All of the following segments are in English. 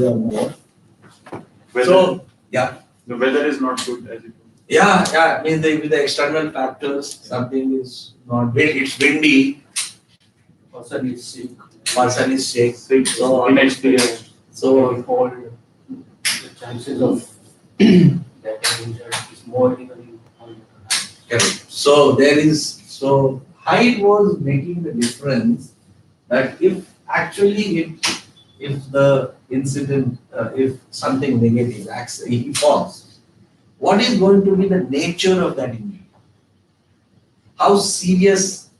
more. Weather, So yeah, the weather is not good as it was. yeah. I mean, with the external factors, something is not. It's windy. Person is sick. Person is sick. So inexperienced. So Cold. The chances of getting injured is more even on correct. So there is height was making the difference that if actually if the incident if something negative he falls, what is going to be the nature of that injury? How serious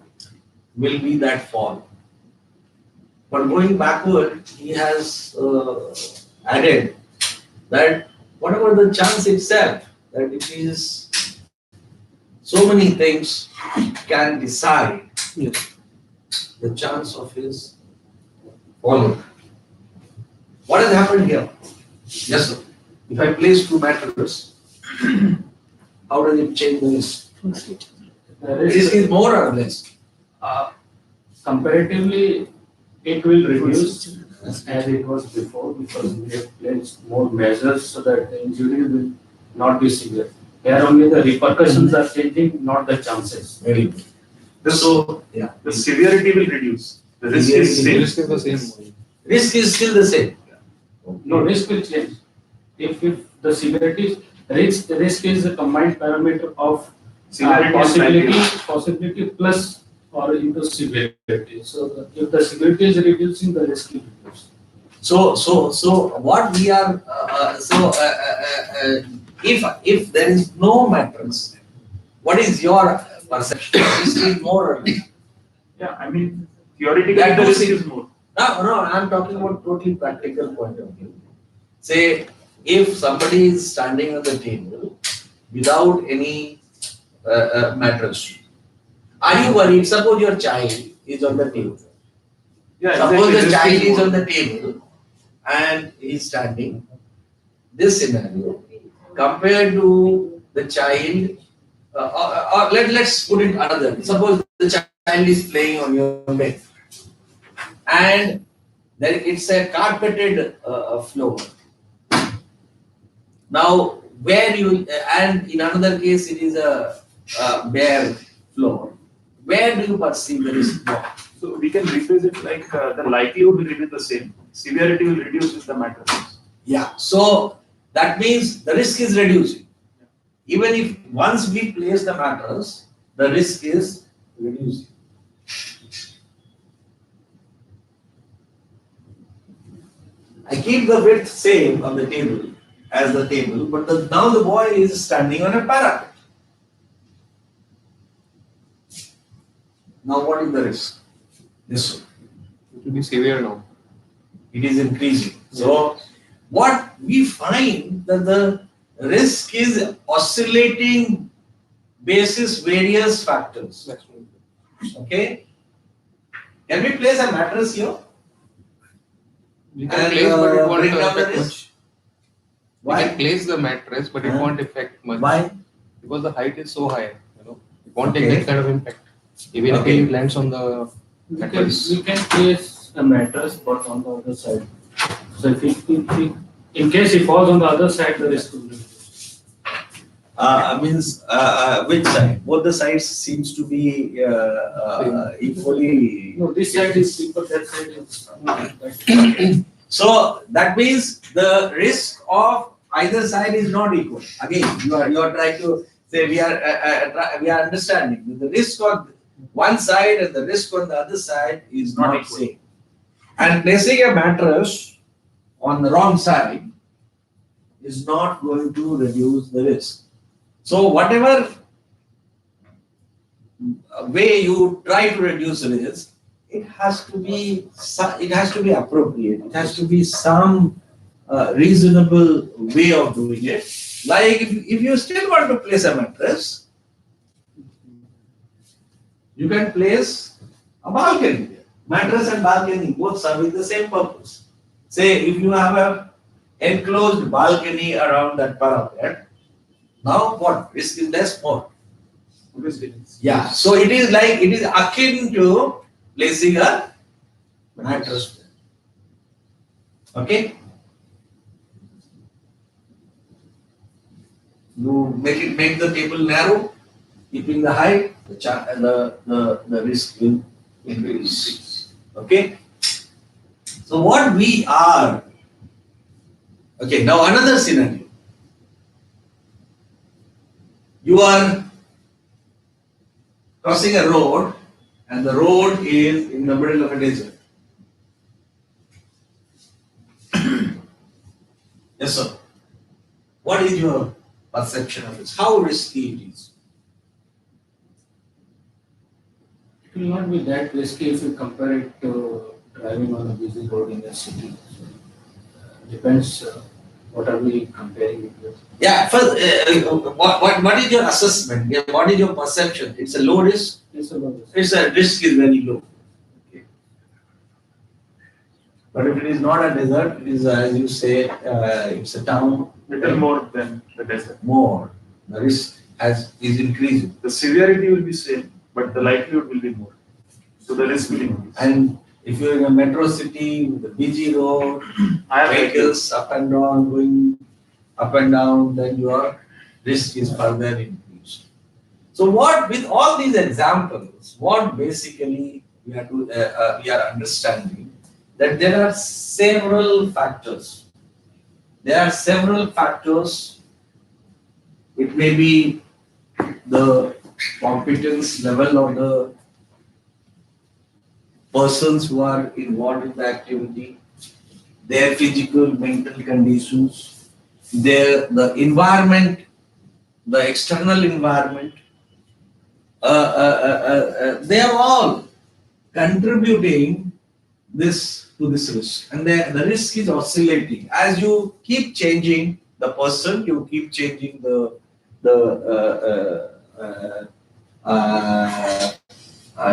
will be that fall? But going backward, he has added that whatever the chance itself, that it is so many things can decide the chance of his falling. What has happened here? Yes, sir. If I place two matters, how does it change the risk? the Risk is more or less. comparatively, it will reduce as it was before because we have placed more measures so that the injury will not be severe. Here only the repercussions are changing, not the chances. Very good. So Yeah. the severity will reduce. The risk is same. Risk is the same. Risk is still the same. No, risk will change. If the severity, risk is a combined parameter of Severity is possibility plus or into severity. So if the severity is reducing, the risk will reduce. So what we are if there is no mattress, what is your perception? Risk is more or less? Yeah, I mean theoretically That the goes risk in- is more. No, I'm talking about totally practical point of view. Say, if somebody is standing on the table without any mattress, are you worried? Suppose your child is on the table. Yeah, Suppose the risk child is more. on the table and he's standing. This scenario, compared to the child, let's put it another way. Suppose the child is playing on your bed, and then it's a carpeted floor. Now, where you and in another case it is a bare floor. Where do you perceive the risk more? So we can rephrase it like the likelihood will remain the same. Severity will reduce with the mattresses. Yeah. So that means the risk is reducing. Even if once we place the mattress, the risk is reducing. I keep the width same on the table as the table, but now the boy is standing on a parapet. Now what is the risk? This one. It will be severe now. It is increasing. So what we find that the risk is oscillating basis various factors. That's right. Okay. Can we place a mattress here? We can And, place, but it won't bring down the affect risk? much. We Why? can place the mattress, but it Huh? won't affect much. Why? Because the height is so high, it won't take Okay. that kind of impact. Even Okay. if it lands on the mattress. We can place a mattress but on the other side. So if in case it falls on the other side, the risk will be reduced. Means which side? Both the sides seems to be equally. No, this side is cheaper, that side is. So that means the risk of either side is not equal. Again, you are trying to say we are understanding that the risk on one side and the risk on the other side is Not not equal. same. And placing a mattress on the wrong side is not going to reduce the risk. So whatever way you try to reduce risk, it has to be appropriate. It has to be some reasonable way of doing it. Like if you still want to place a mattress, you can place a balcony there. Mattress and balcony both serve the same purpose. Say if you have a enclosed balcony around that parapet, now what? Risk is less, more. Yeah. So it is akin to placing a mattress. Okay. You make the table narrow, keeping the height, the risk will increase. Okay. So what we are. Okay. Now another scenario. You are crossing a road, and the road is in the middle of a desert. Yes, sir. What is your perception of this? How risky it is? It will not be that risky if you compare it to driving on a busy road in a city. Depends what are we comparing it with. Yeah. First, what is your assessment? Yeah, what is your perception? It's a low risk. It's a lot. It's a risk is very low. Okay. But if it is not a desert, it is as you say, it's a town. Little more than the desert. More. The risk is increasing. The severity will be same, but the likelihood will be more. So the risk will increase. And if you're in a metro city with a busy road, Higher vehicles up and down, going up and down, then your risk is further increased. So what, with all these examples, what basically we are understanding that there are several factors. There are several factors. It may be the competence level of the persons who are involved in the activity, their physical, mental conditions, the environment, the external environment. They are all contributing this to this risk, and the risk is oscillating as you keep changing the person, you keep changing the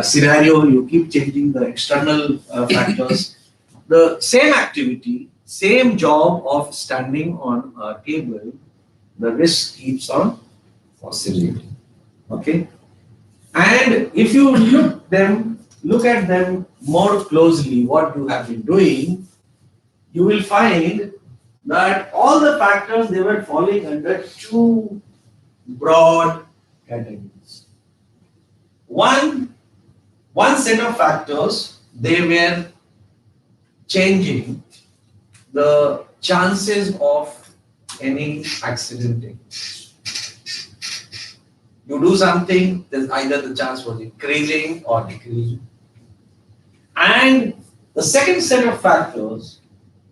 scenario, you keep changing the external factors. The same activity, same job of standing on a table, the risk keeps on oscillating. Okay, and if you look at them more closely, what you have been doing, you will find that all the factors, they were falling under two broad categories. One set of factors, they were changing the chances of any accident taking place. You do something, then either the chance was increasing or decreasing. And the second set of factors,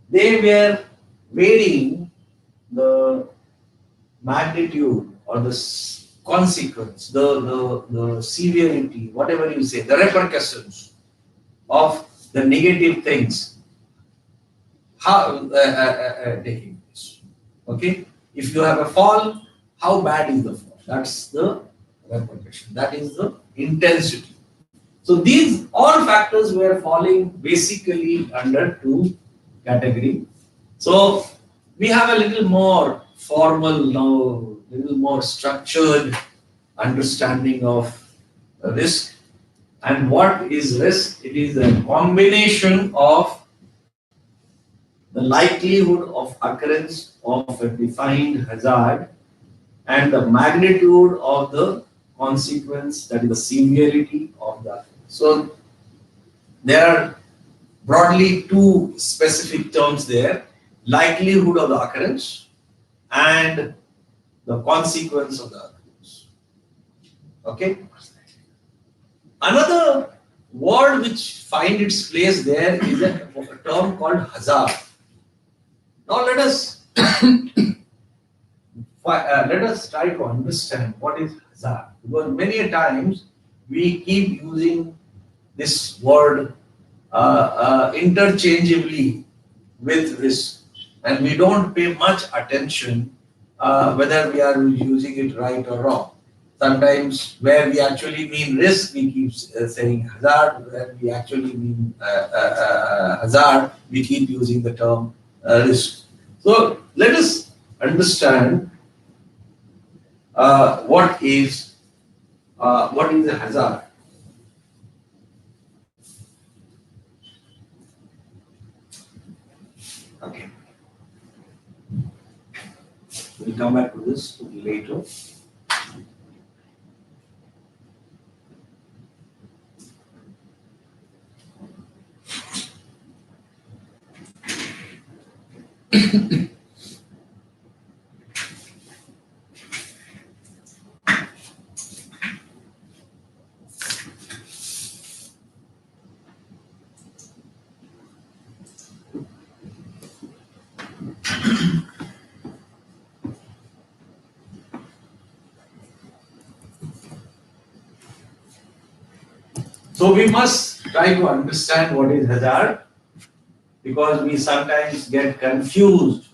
they were varying the magnitude or the consequence, the severity, whatever you say, the repercussions of the negative things taking place. Okay? If you have a fall, how bad is the fall? That's the repercussion. That is the intensity. So these all factors were falling basically under two categories. So we have a little more formal now, little more structured understanding of risk. And what is risk? It is a combination of the likelihood of occurrence of a defined hazard and the magnitude of the consequence, that is the severity of that. So there are broadly two specific terms there: likelihood of the occurrence and the consequence of the occurrence. Okay. Another word which find its place there is a term called hazard. Now let us try to understand what is hazard, because many a times we keep using this word interchangeably with risk, and we don't pay much attention whether we are using it right or wrong. Sometimes where we actually mean risk, we keep saying hazard. Where we actually mean hazard, we keep using the term risk. So let us understand what is a hazard. Okay. We'll come back to this later. So we must try to understand what is hazard, because we sometimes get confused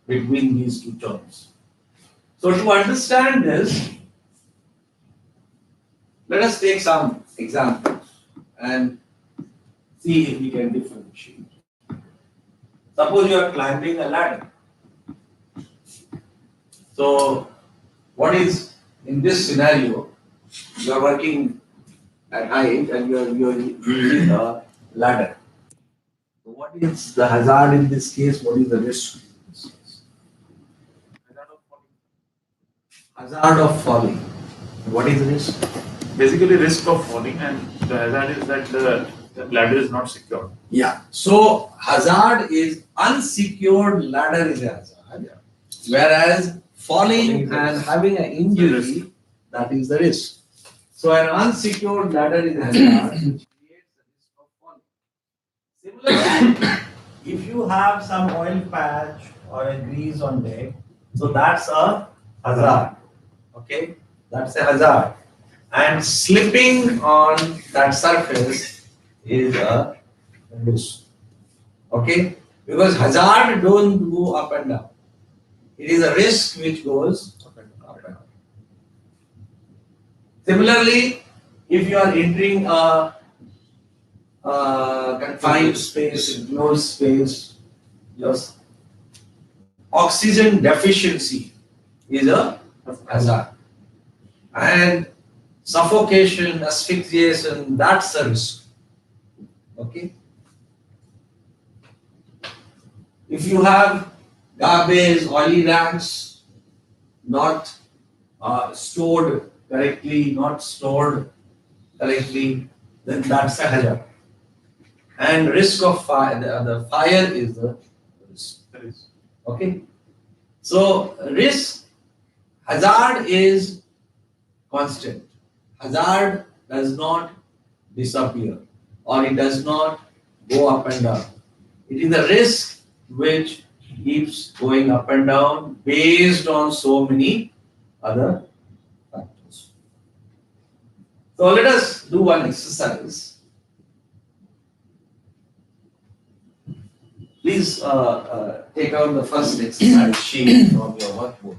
between these two terms. So to understand this, let us take some examples and see if we can differentiate. Suppose you are climbing a ladder. So what is in this scenario? You are working at height and you are using a ladder. So what is the hazard in this case? What is the risk in this case? Hazard of falling. What is the risk? Basically, risk of falling, and the hazard is that the ladder is not secure. Yeah. So hazard is unsecured ladder is a hazard, whereas falling and having an injury, that is the risk. So an unsecured ladder is a hazard which creates the risk of falling. Similarly, if you have some oil patch or a grease on deck, so that's a hazard. Okay, that's a hazard. And slipping on that surface is a risk. Okay, because hazard don't go up and down. It is a risk which goes up and down. Similarly, if you are entering a confined space, enclosed space, your oxygen deficiency is a hazard. And suffocation, asphyxiation, that's a risk. Okay. If you have garbage, oily rags not stored correctly, then that's a hazard. And risk of fire, the fire is the risk. Okay. So risk, hazard is constant. Hazard does not disappear or it does not go up and down. It is a risk which keeps going up and down based on so many other factors. So let us do one exercise. Please take out the first exercise sheet from your workbook.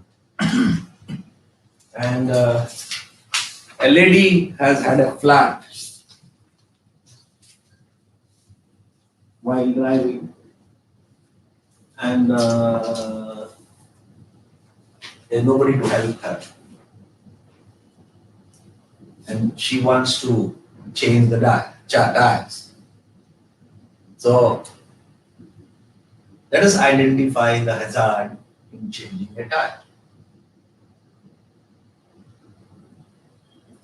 And a lady has had a flat while driving, and there's nobody to help her. And she wants to change the tires. So let us identify the hazard in changing a tire.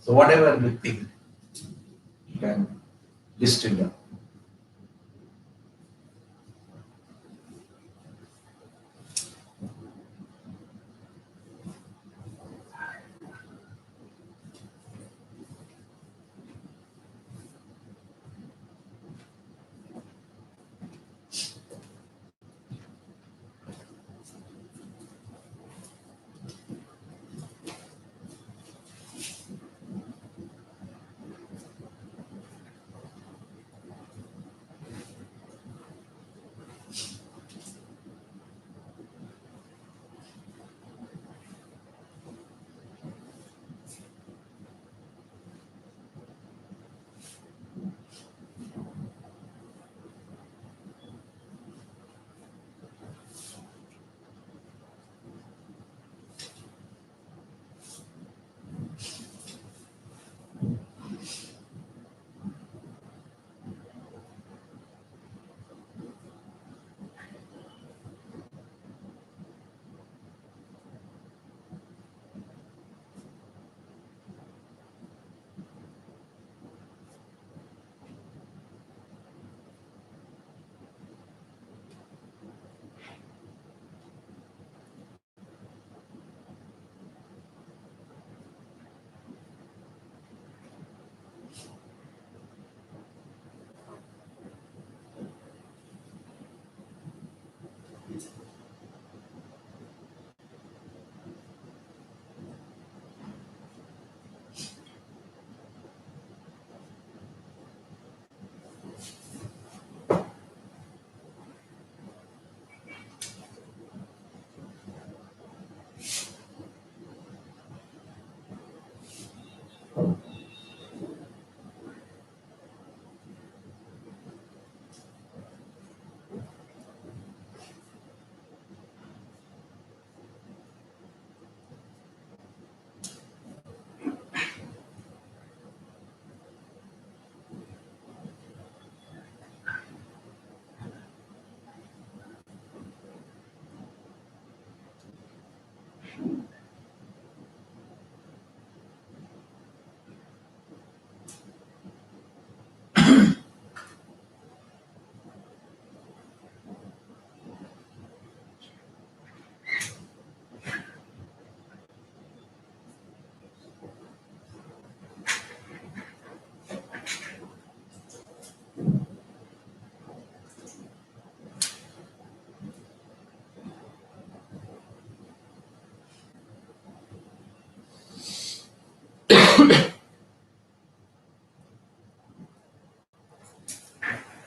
So whatever you think, you can list it down.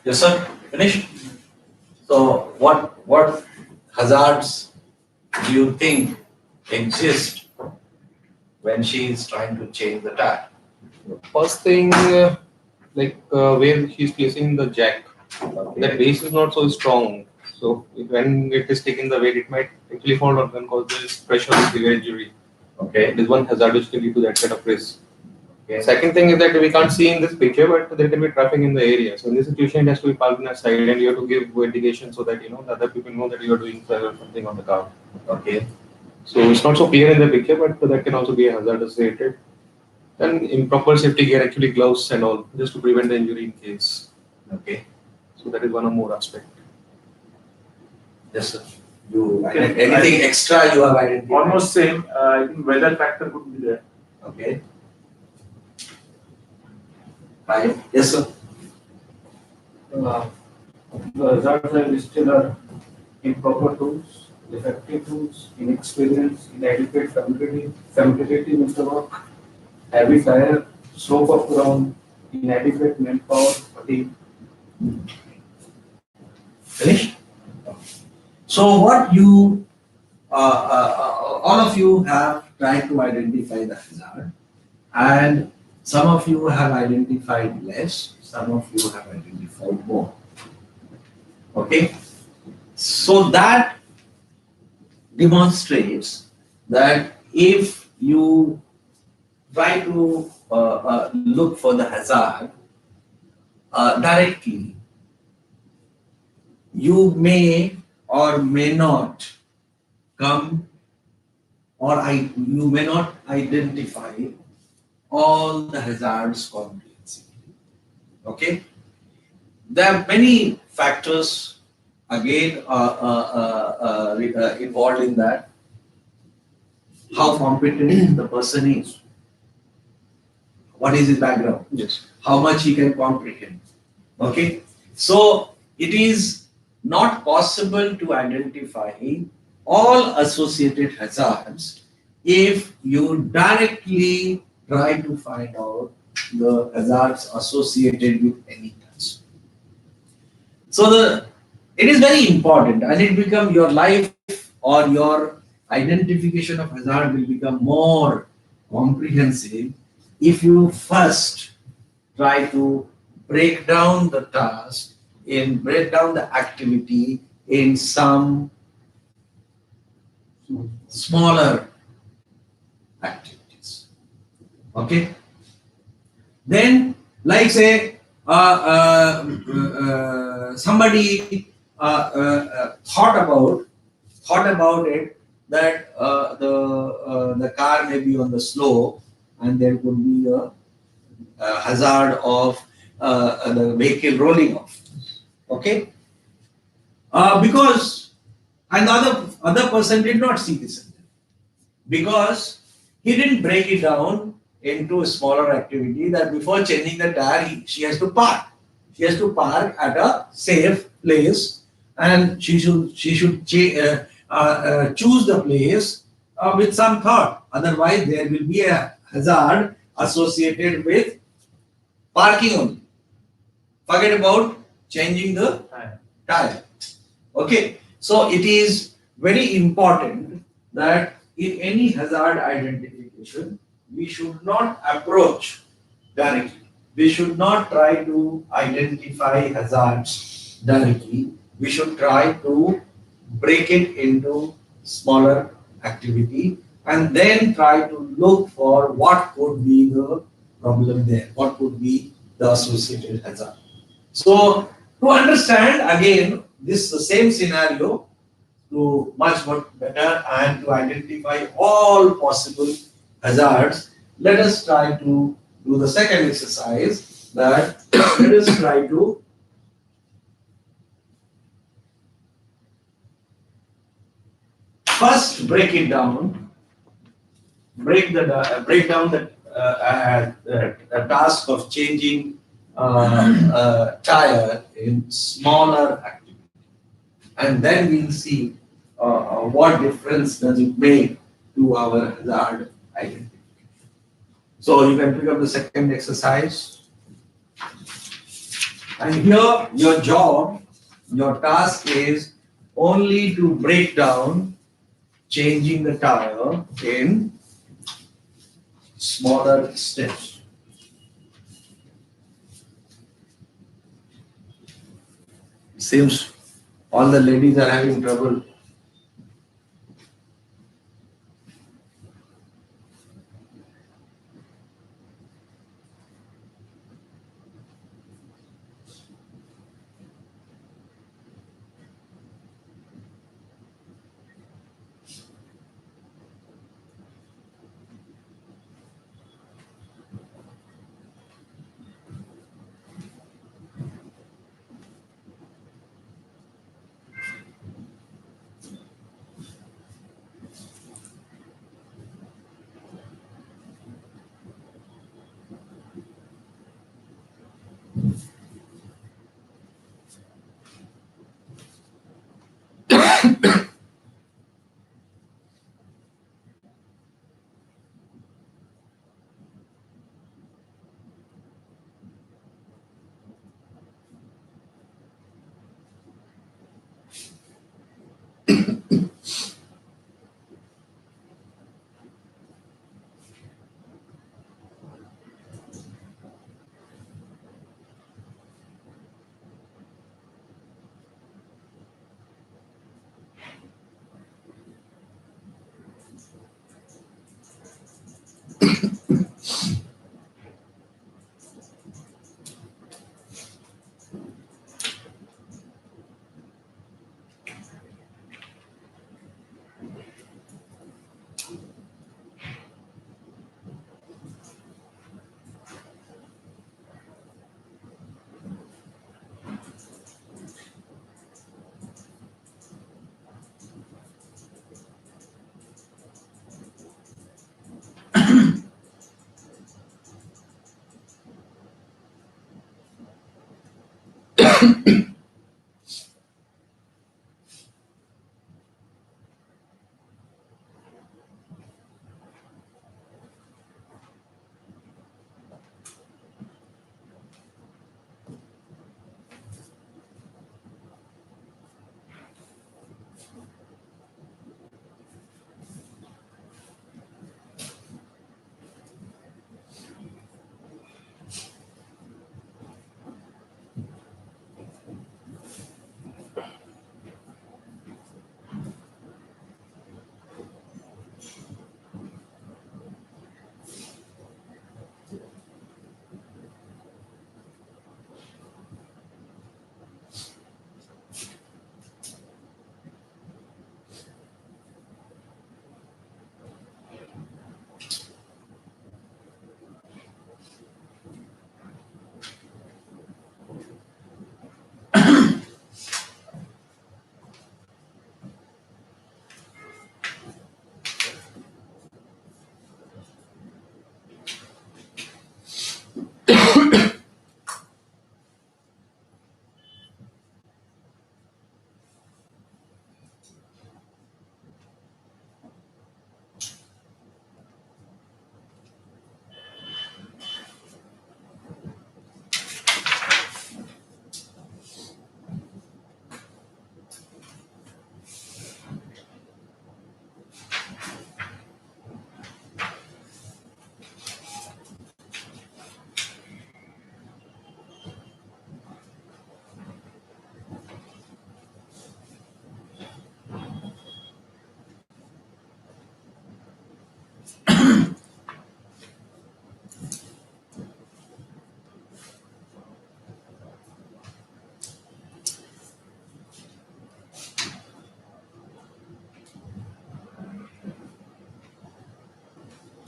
Yes, sir. Finish. So what hazards do you think exist when she is trying to change the tire? First thing, where she's placing the jack, that base is not so strong. So when it is taking the weight, it might actually fall down and cause this pressure or severe injury. Okay. It is one hazard which can lead to that kind of risk. Okay. Second thing is that we can't see in this picture, but there can be traffic in the area. So in this situation, it has to be parked in a side, and you have to give indication so that the other people know that you are doing something on the car. Okay. So it's not so clear in the picture, but that can also be a hazard associated. Then improper safety gear, actually gloves and all, just to prevent the injury in case. Okay. So that is one or more aspect. Yes, sir. You Okay. anything extra you have identified? Almost same. I think weather factor could be there. Okay. Right. Yes, sir. The hazards are listed are improper tools, defective tools, inexperience, inadequate familiarity with the work, heavy tire, slope of ground, inadequate manpower, fatigue. Finish. So what you, all of you have tried to identify the hazard, and some of you have identified less, some of you have identified more. Okay? So that demonstrates that if you try to look for the hazard directly, you may or may not come you may not identify all the hazards comprehensively. Okay? There are many factors again involved in that. How competent the person is. What is his background? Yes. How much he can comprehend. Okay? So it is not possible to identify all associated hazards if you directly try to find out the hazards associated with any task. So it is very important, and it become your life or your identification of hazard will become more comprehensive if you first try to break down the task break down the activity in some smaller activities. Okay? Then, like say, somebody thought about it that the car may be on the slope and there could be a hazard of the vehicle rolling off. Okay? Because and the other person did not see this because he didn't break it down into a smaller activity that before changing the tire she has to park. She has to park at a safe place, and she should choose the place with some thought. Otherwise, there will be a hazard associated with parking only. Forget about changing the tire. Okay, so it is very important that in any hazard identification, we should not approach directly. We should not try to identify hazards directly. We should try to break it into smaller activity and then try to look for what could be the problem there, what could be the associated hazard. So to understand again this the same scenario, to much better and to identify all possible hazards, let us try to do the second exercise, that let us try to first break it down, break down the task of changing tire in smaller activities, and then we'll see what difference does it make to our hazard identity. So you can pick up the second exercise, and here your job, your task is only to break down changing the tire in smaller steps. Seems all the ladies are having trouble.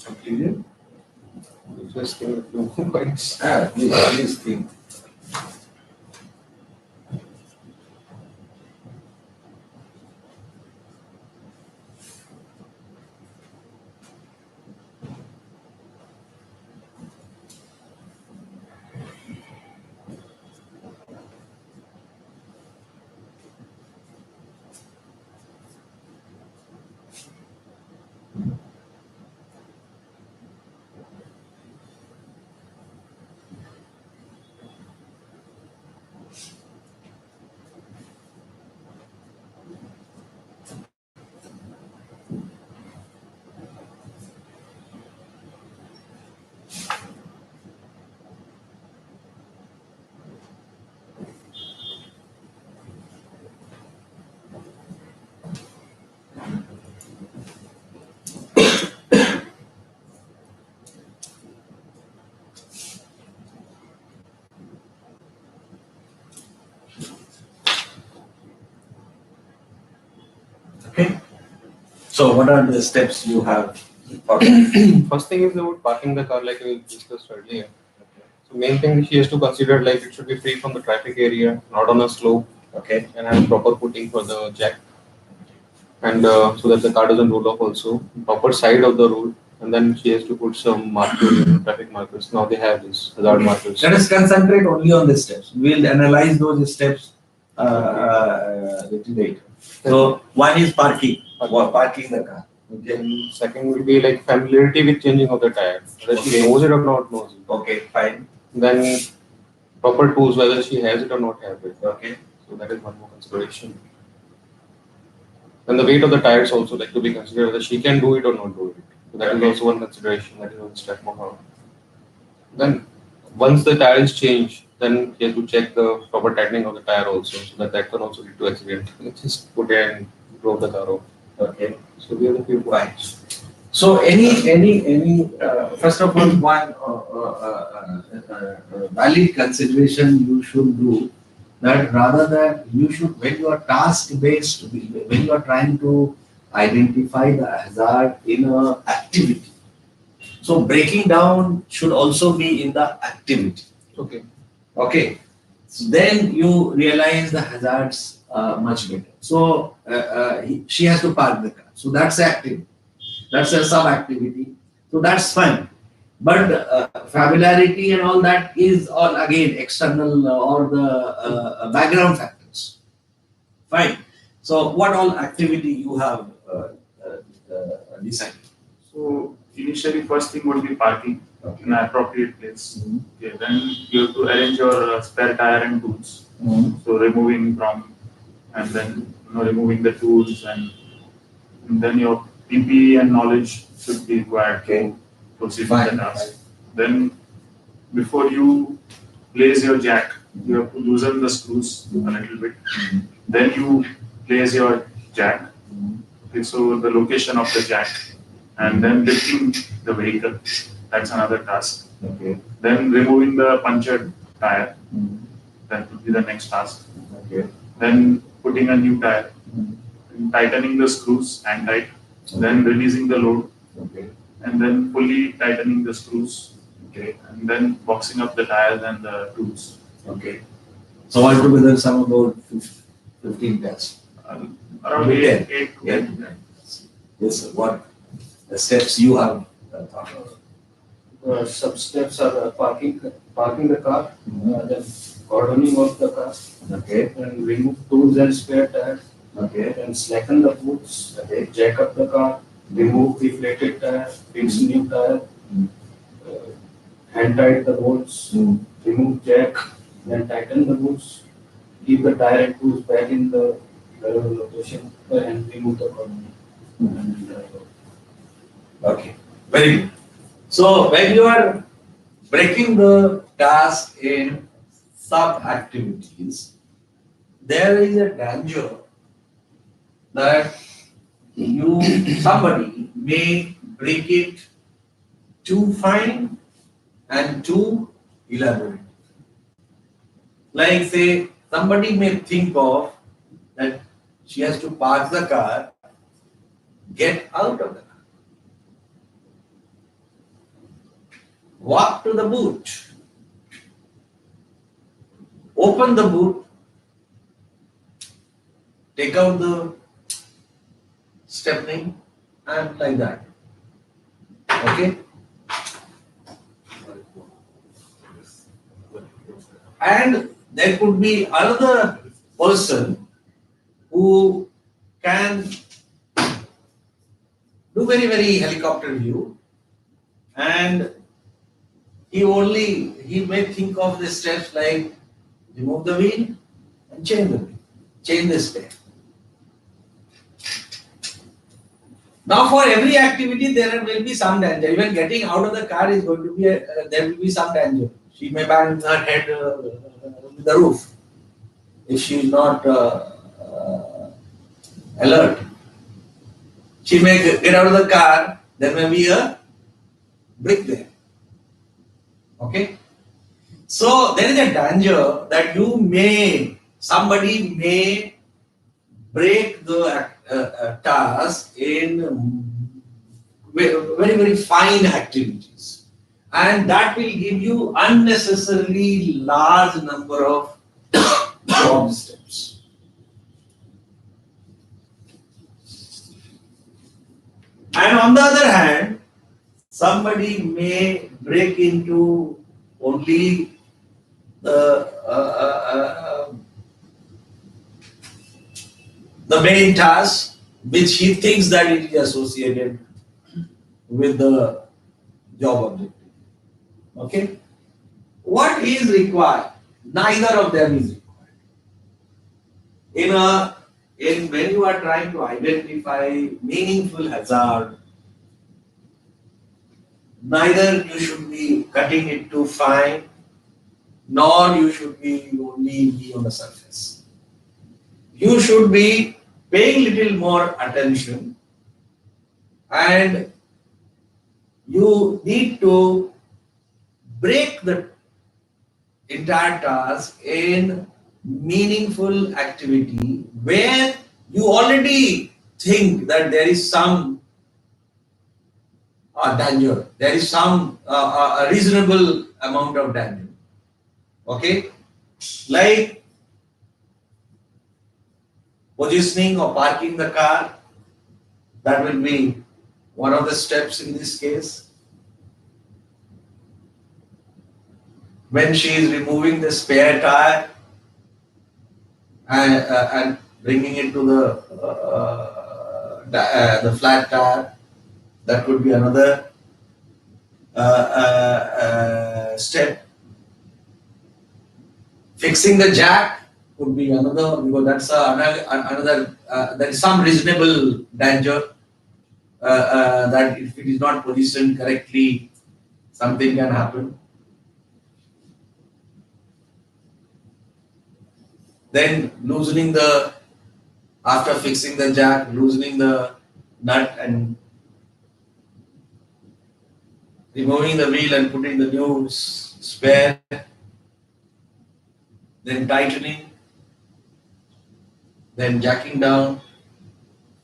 Completed? Just give me a few points. Please think. Okay. So what are the steps you have? First thing is about parking the car, like we discussed earlier. So main thing she has to consider, like it should be free from the traffic area, not on a slope, Okay. and have proper footing for the jack, and so that the car doesn't roll off also. Proper side of the road, and then she has to put some markers, traffic markers. Now they have this hazard markers. Let us concentrate only on the steps. We'll analyze those steps little later. So one is parking, or parking the car. Okay. Then second will be like familiarity with changing of the tire, whether she Okay. knows it or not knows it. Okay, fine. Then proper tools, whether she has it or not have it. Okay. So that is one more consideration. And the weight of the tires also like to be considered, whether she can do it or not do it. So that is Okay. also one consideration. That is one step more. Then once the tire is changed, then she has to check the proper tightening of the tire also, so that can also lead to accident. Just put it and drove the car off. Okay. So we have a few Fine. points. So first of all, one valid consideration you should do that rather than you should, when you are task based, when you are trying to identify the hazard in a activity. So breaking down should also be in the activity. Okay. Okay. So then you realize the hazards much better. So she has to park the car. So that's active. That's a sub activity. So that's fine. But familiarity and all that is all again external or the background factors. Fine. So what all activity you have decided? So initially, first thing would be parking in an appropriate place. Okay, then you have to arrange your spare tire and tools. So removing from, and then removing the tools, and then your PPE and knowledge should be required Okay. to proceed with Fine. the task. Then before you place your jack, you have to loosen the screws a little bit. Then you place your jack. Okay, so the location of the jack, and then lifting the vehicle. That's another task. Okay. Then removing the punctured tire. That would be the next task. Okay. Then putting a new tire, tightening the screws and tight, then releasing the load, Okay. and then fully tightening the screws, Okay. and then boxing up the tires and the tools. Okay. So altogether some about 15 tests. Around Okay. 8 to Yeah. 10. Yes, sir. What the steps you have thought of? Some steps are parking the car, then cordoning of the car, Okay. and remove tools and spare tires, Okay. then slacken the boots, Okay. jack up the car, remove deflated tire, fix new tire, hand tight the bolts, remove jack, then tighten the boots, keep the tire and tools back in the location, and remove the cordoning. Okay. Very good. So when you are breaking the task in sub activities, there is a danger that somebody may break it too fine and too elaborate. Like say somebody may think of that she has to park the car, get out of the car. walk to the boot, open the boot, take out the stepney and like that. Okay? And there could be another person who can do very, very helicopter view, and he may think of the steps like remove the wheel and change the wheel, change the spare. Now for every activity there will be some danger. Even getting out of the car is going to be, there will be some danger. She may bang her head with the roof if she is not alert. She may get out of the car, there may be a brick there. Okay? So there is a danger that somebody may break the task in very, very fine activities. And that will give you unnecessarily large number of job steps. And on the other hand, somebody may break into only the main task, which he thinks that it is associated with the job objective. Okay? What is required? Neither of them is required. When you are trying to identify meaningful hazard, neither you should be cutting it too fine, nor you should be only on the surface. You should be paying little more attention, and you need to break the entire task in meaningful activity where you already think that there is some danger, there is some a reasonable amount of danger. Okay? Like positioning or parking the car, that will be one of the steps in this case. When she is removing the spare tire and bringing it to the flat tire, that could be another step. Fixing the jack could be another, because that's another. There is some reasonable danger that if it is not positioned correctly, something can happen. Then after fixing the jack, loosening the nut and removing the wheel and putting the new spare, then tightening, then jacking down,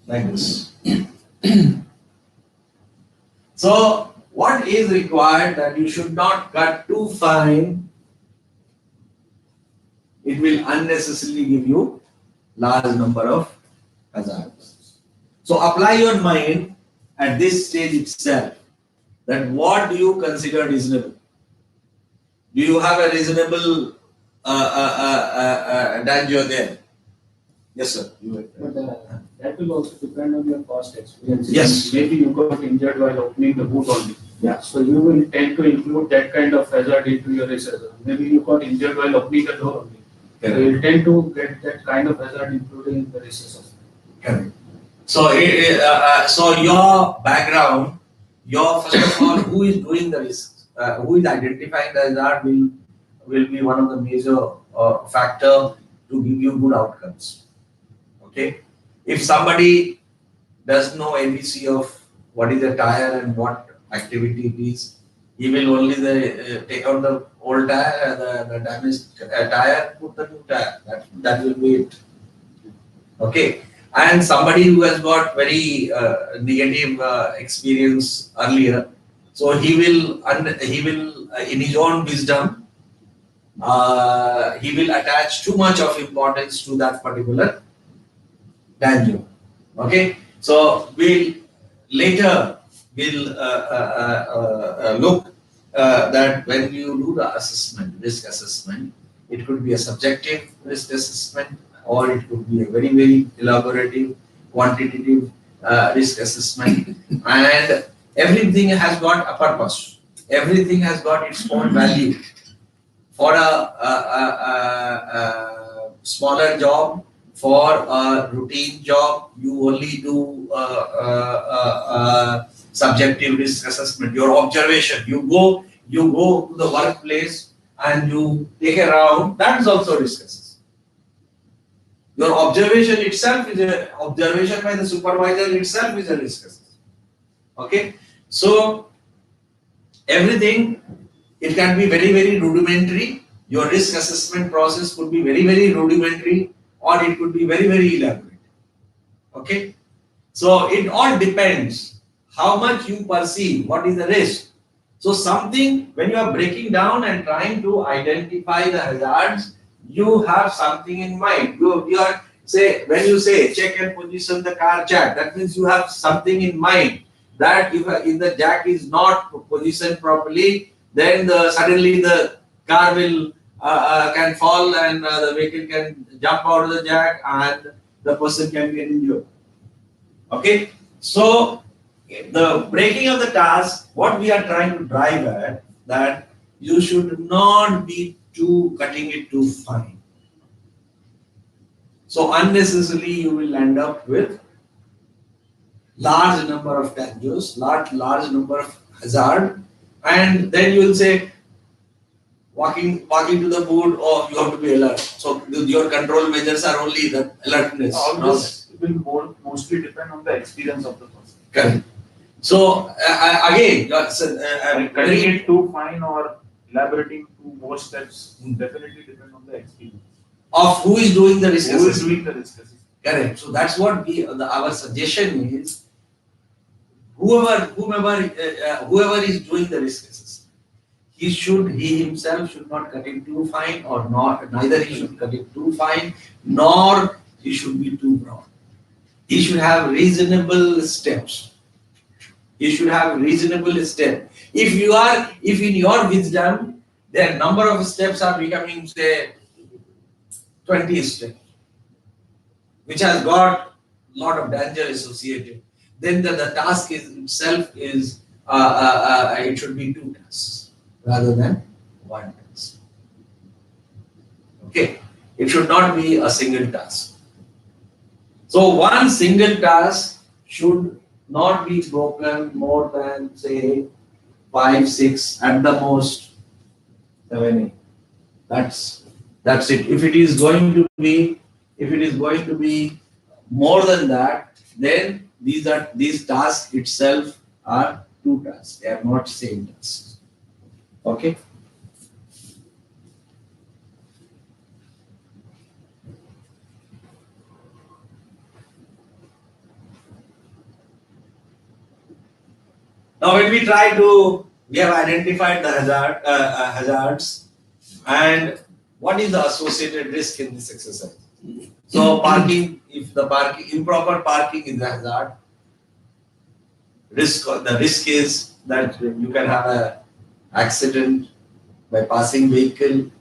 like this. So, what is required that you should not cut too fine. It will unnecessarily give you large number of hazards. So apply your mind at this stage itself, that what do you consider reasonable? Do you have a reasonable danger there? Yes, sir. But that will also depend on your past experience. Yes. Maybe you got injured while opening the boot only. Yeah. So you will tend to include that kind of hazard into your assessment. Maybe you got injured while opening the door only. So you will tend to get that kind of hazard included in the risk assessment. Correct. So, so your background, first of all, who is doing the risk, who is identifying the hazard will be one of the major factor to give you good outcomes. Okay, if somebody does know ABC of what is a tire and what activity it is, he will only take out the old tire, the damaged tire, put the new tire. That will be it. Okay. And somebody who has got very negative experience earlier, So he will in his own wisdom, he will attach too much of importance to that particular danger. Okay, so we'll later look that when you do the assessment, risk assessment, it could be a subjective risk assessment, or it could be a very, very elaborative, quantitative risk assessment. And everything has got a purpose. Everything has got its own value. For a smaller job, for a routine job, you only do subjective risk assessment. Your observation, you go to the workplace and you take a round. That is also risk assessment. Your observation itself is a observation by the supervisor itself is a risk assessment. Okay, so everything, it can be very, very rudimentary. Your risk assessment process could be very, very rudimentary, or it could be very, very elaborate. Okay, so it all depends how much you perceive what is the risk. So something, when you are breaking down and trying to identify the hazards, you have something in mind. You are say, when you say check and position the car jack, that means you have something in mind that if the jack is not positioned properly, then suddenly the car will can fall and the vehicle can jump out of the jack and the person can get injured. Okay, so the breaking of the task, what we are trying to drive at, that you should not be cutting it too fine. So unnecessarily you will end up with large number of dangers, large number of hazard, and then you will say walking to the boot, or you have to be alert. So your control measures are only the alertness. All this will mostly depend on the experience of the person. Correct. So again, Cutting it too fine or elaborating to more steps definitely depend on the experience. Of who is doing the risk Who is assessment. doing the risk assessment? Correct. So that's what our suggestion is. Whoever is doing the risk assessment, he himself should not cut it too fine, or not. Neither he should cut it too fine, nor he should be too broad. He should have reasonable steps. You should have reasonable step. If in your wisdom, their number of steps are becoming, say, 20 steps, which has got a lot of danger associated, then the task itself is, it should be 2 tasks rather than 1 task. Okay, it should not be a single task. So one single task should not be broken more than, say, 5, 6, at the most 7, 8. That's it. If it is going to be more than that, then these tasks itself are 2 tasks. They are not same tasks. Okay. Now, when we have identified the hazards, and what is the associated risk in this exercise? So, parking, if improper parking is a hazard, the risk is that you can have an accident by passing vehicle,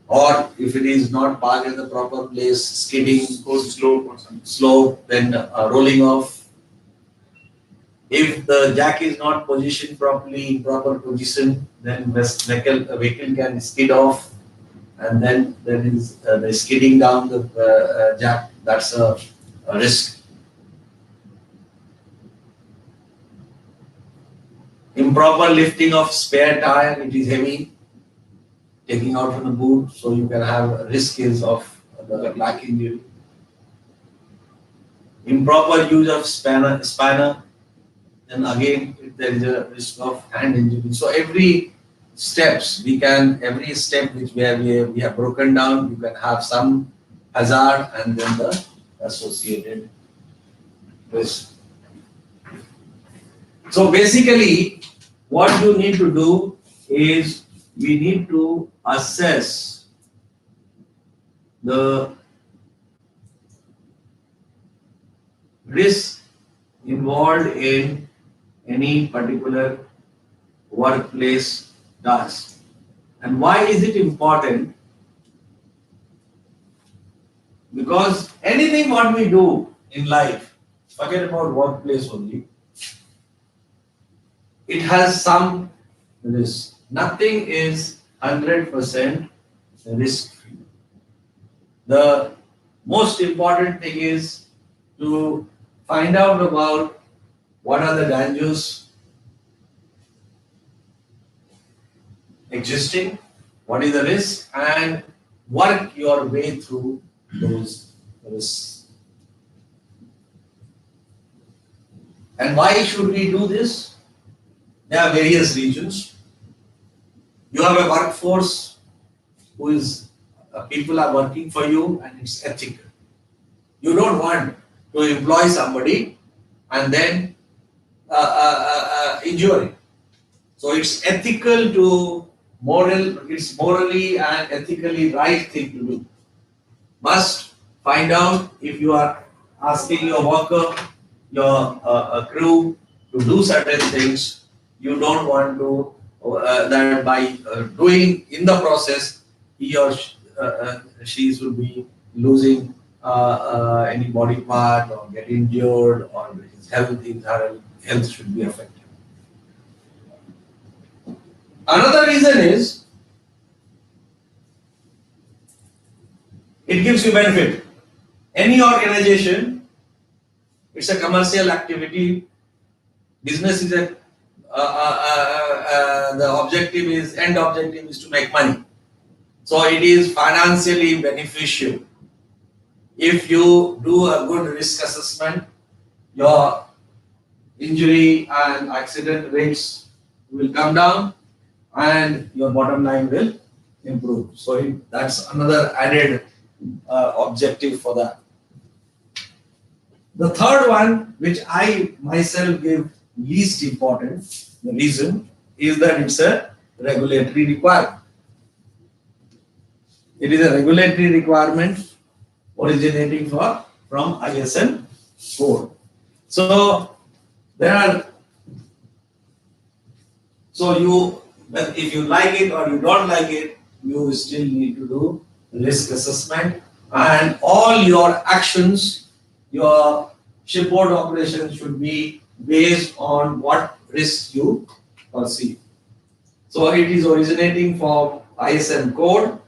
or if it is not parked in the proper place, skidding, Goes slow or something. slope, then rolling off. If the jack is not positioned properly, in proper position, then the vehicle can skid off, and then there is the skidding down the jack. That's a risk. Improper lifting of spare tire, it is heavy, taking out from the boot, so you can have risk of the back injury. Improper use of spanner, then again there is a risk of hand injury. So every step we have broken down, you can have some hazard and then the associated risk. So basically, what you need to do is we need to assess the risk involved in any particular workplace task. And why is it important? Because anything what we do in life, forget about workplace only, it has some risk. Nothing is 100% risk free. The most important thing is to find out about what are the dangers existing, what is the risk, and work your way through those risks. And why should we do this? There are various reasons. You have a workforce who is people are working for you and it's ethical. You don't want to employ somebody and then injure him. So it's ethical to it's morally and ethically right thing to do. Must find out if you are asking your worker, your crew to do certain things, you don't want to that by doing in the process he or she will be losing any body part or get injured or his health should be affected. Another reason is it gives you benefit. Any organization, it's a commercial activity. Business is a the end objective is to make money. So it is financially beneficial. If you do a good risk assessment, your injury and accident rates will come down and your bottom line will improve. So that's another added objective for that. The third one, which I myself give least importance, the reason is that it's a regulatory requirement. It is a regulatory requirement originating from ISN code. So if you like it or you don't like it, you still need to do risk assessment, and all your actions, your shipboard operation should be based on what risk you perceive. So it is originating from ISN code.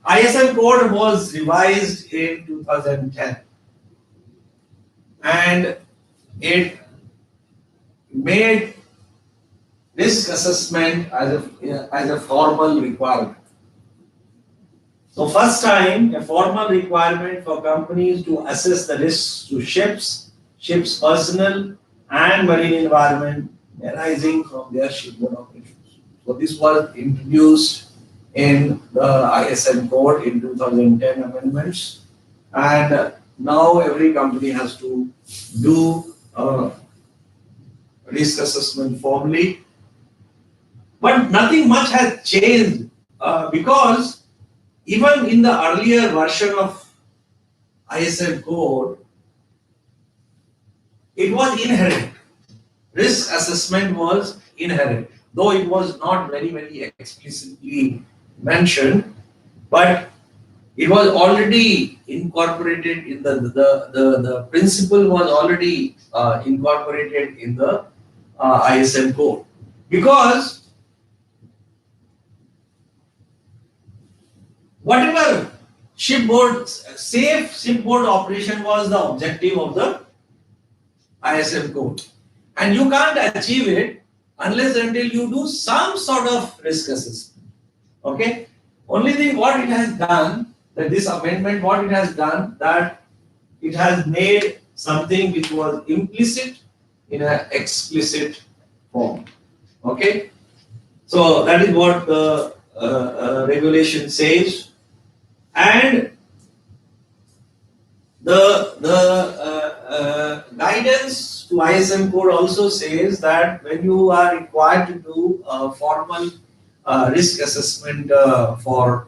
ISN code was revised in 2010 and it made risk assessment as a formal requirement. So first time a formal requirement for companies to assess the risks to ships personnel and marine environment arising from their shipboard operations. So this was introduced in the ISN code in 2010 amendments, and now every company has to do risk assessment formally. But nothing much has changed because even in the earlier version of ISN code, it was inherent. Risk assessment was inherent, though it was not very, very explicitly mentioned, but it was already incorporated in the principle was already incorporated in the ISN code, because whatever safe shipboard operation was the objective of the ISN code, and you can't achieve it unless until you do some sort of risk assessment. Okay, only thing what it has done, that this amendment, what it has done, that it has made something which was implicit in an explicit form. Okay, so that is what the regulation says, and The guidance to ISM code also says that when you are required to do a formal risk assessment for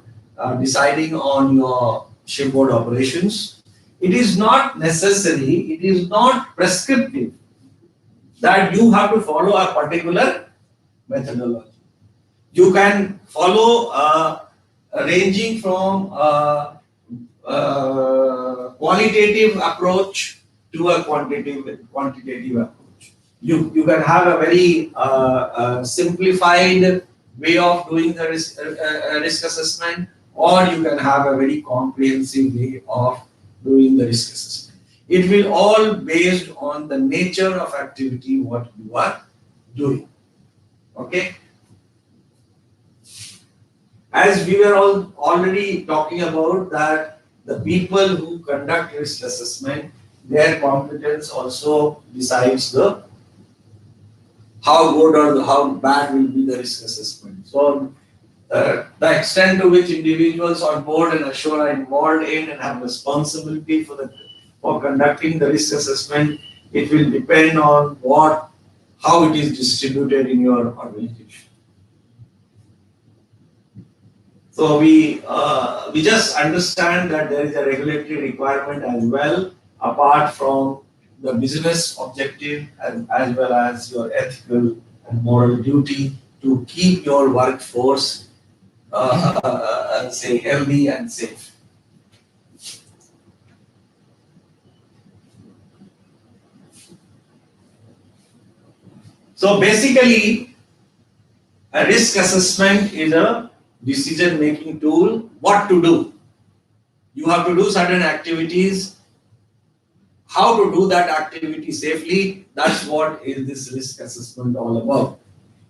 deciding on your shipboard operations, it is not necessary, it is not prescriptive that you have to follow a particular methodology. You can follow ranging from qualitative approach to a quantitative approach. You can have a very simplified way of doing the risk assessment, or you can have a very comprehensive way of doing the risk assessment. It will all based on the nature of activity what you are doing. Okay. As we were all already talking about that the people who conduct risk assessment, their competence also decides the how good or how bad will be the risk assessment. So the extent to which individuals on board and ashore are involved in and have responsibility for conducting the risk assessment, it will depend on how it is distributed in your organization. So we just understand that there is a regulatory requirement as well, apart from the business objective as well as your ethical and moral duty to keep your workforce say healthy and safe. So basically, a risk assessment is a decision-making tool. What to do? You have to do certain activities. How to do that activity safely? That's what is this risk assessment all about.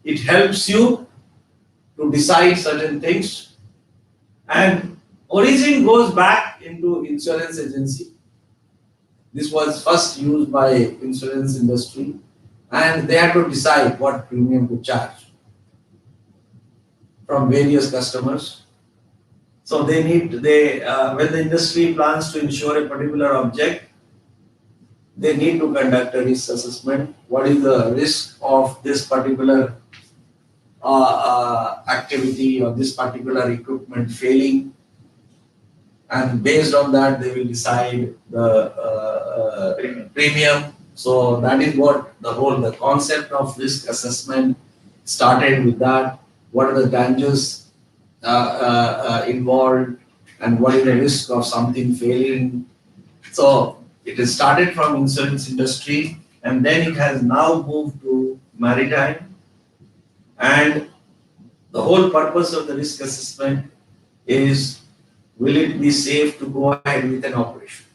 It helps you to decide certain things, and origin goes back into insurance agency. This was first used by insurance industry, and they had to decide what premium to charge from various customers. So when the industry plans to insure a particular object, they need to conduct a risk assessment. What is the risk of this particular activity or this particular equipment failing? And based on that, they will decide the premium. So that is what the concept of risk assessment started with that. What are the dangers involved, and what is the risk of something failing? So it is started from insurance industry, and then it has now moved to maritime. And the whole purpose of the risk assessment is, will it be safe to go ahead with an operation?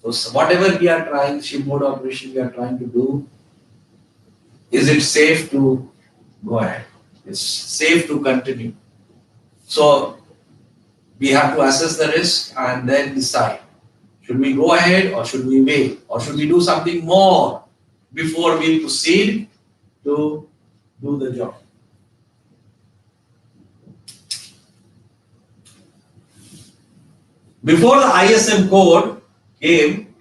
So whatever we are trying, shipboard operation we are trying to do, is it safe to go ahead? It's safe to continue. So we have to assess the risk and then decide, should we go ahead or should we wait, or should we do something more before we proceed to do the job? Before the ISM code came,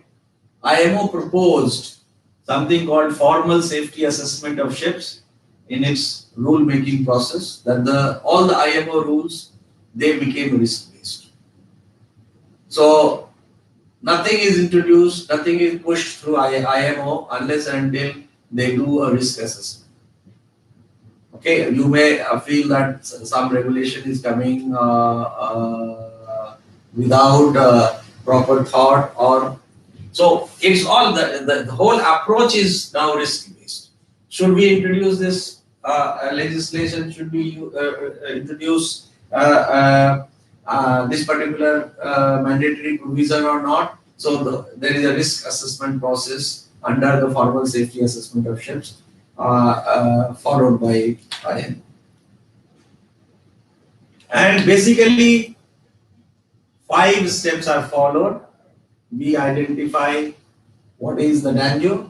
IMO proposed something called formal safety assessment of ships in its rule making process, that all the IMO rules, they became risk based. So nothing is introduced, nothing is pushed through IMO unless and until they do a risk assessment. Okay, you may feel that some regulation is coming without proper thought, or so it's all the whole approach is now risk based. Should we introduce this legislation? Should we introduce this particular mandatory provision or not? So there is a risk assessment process under the formal safety assessment of ships, followed by IMO. And basically 5 steps are followed. We identify what is the danger.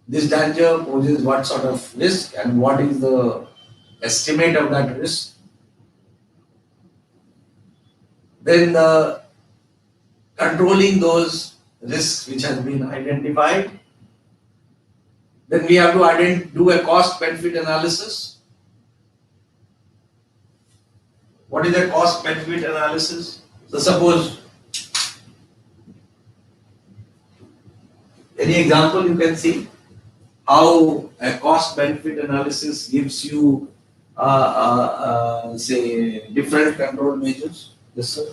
This danger poses what sort of risk and what is the estimate of that risk. Then the controlling those risks which has been identified. Then we have to do a cost benefit analysis. What is a cost benefit analysis? So suppose, any example you can see how a cost benefit analysis gives you say different control measures. Yes, sir.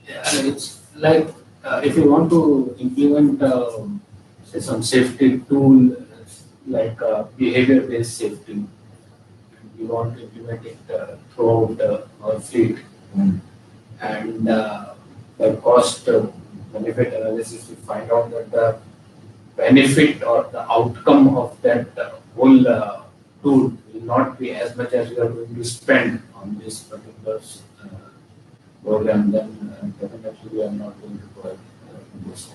Yeah, it's like if you want to implement say some safety tool like behavior-based safety, and you want to implement it throughout our fleet, and by cost benefit analysis, we find out that the benefit or the outcome of that whole tool will not be as much as we are going to spend on this particular program, then definitely we are not going to go ahead with this.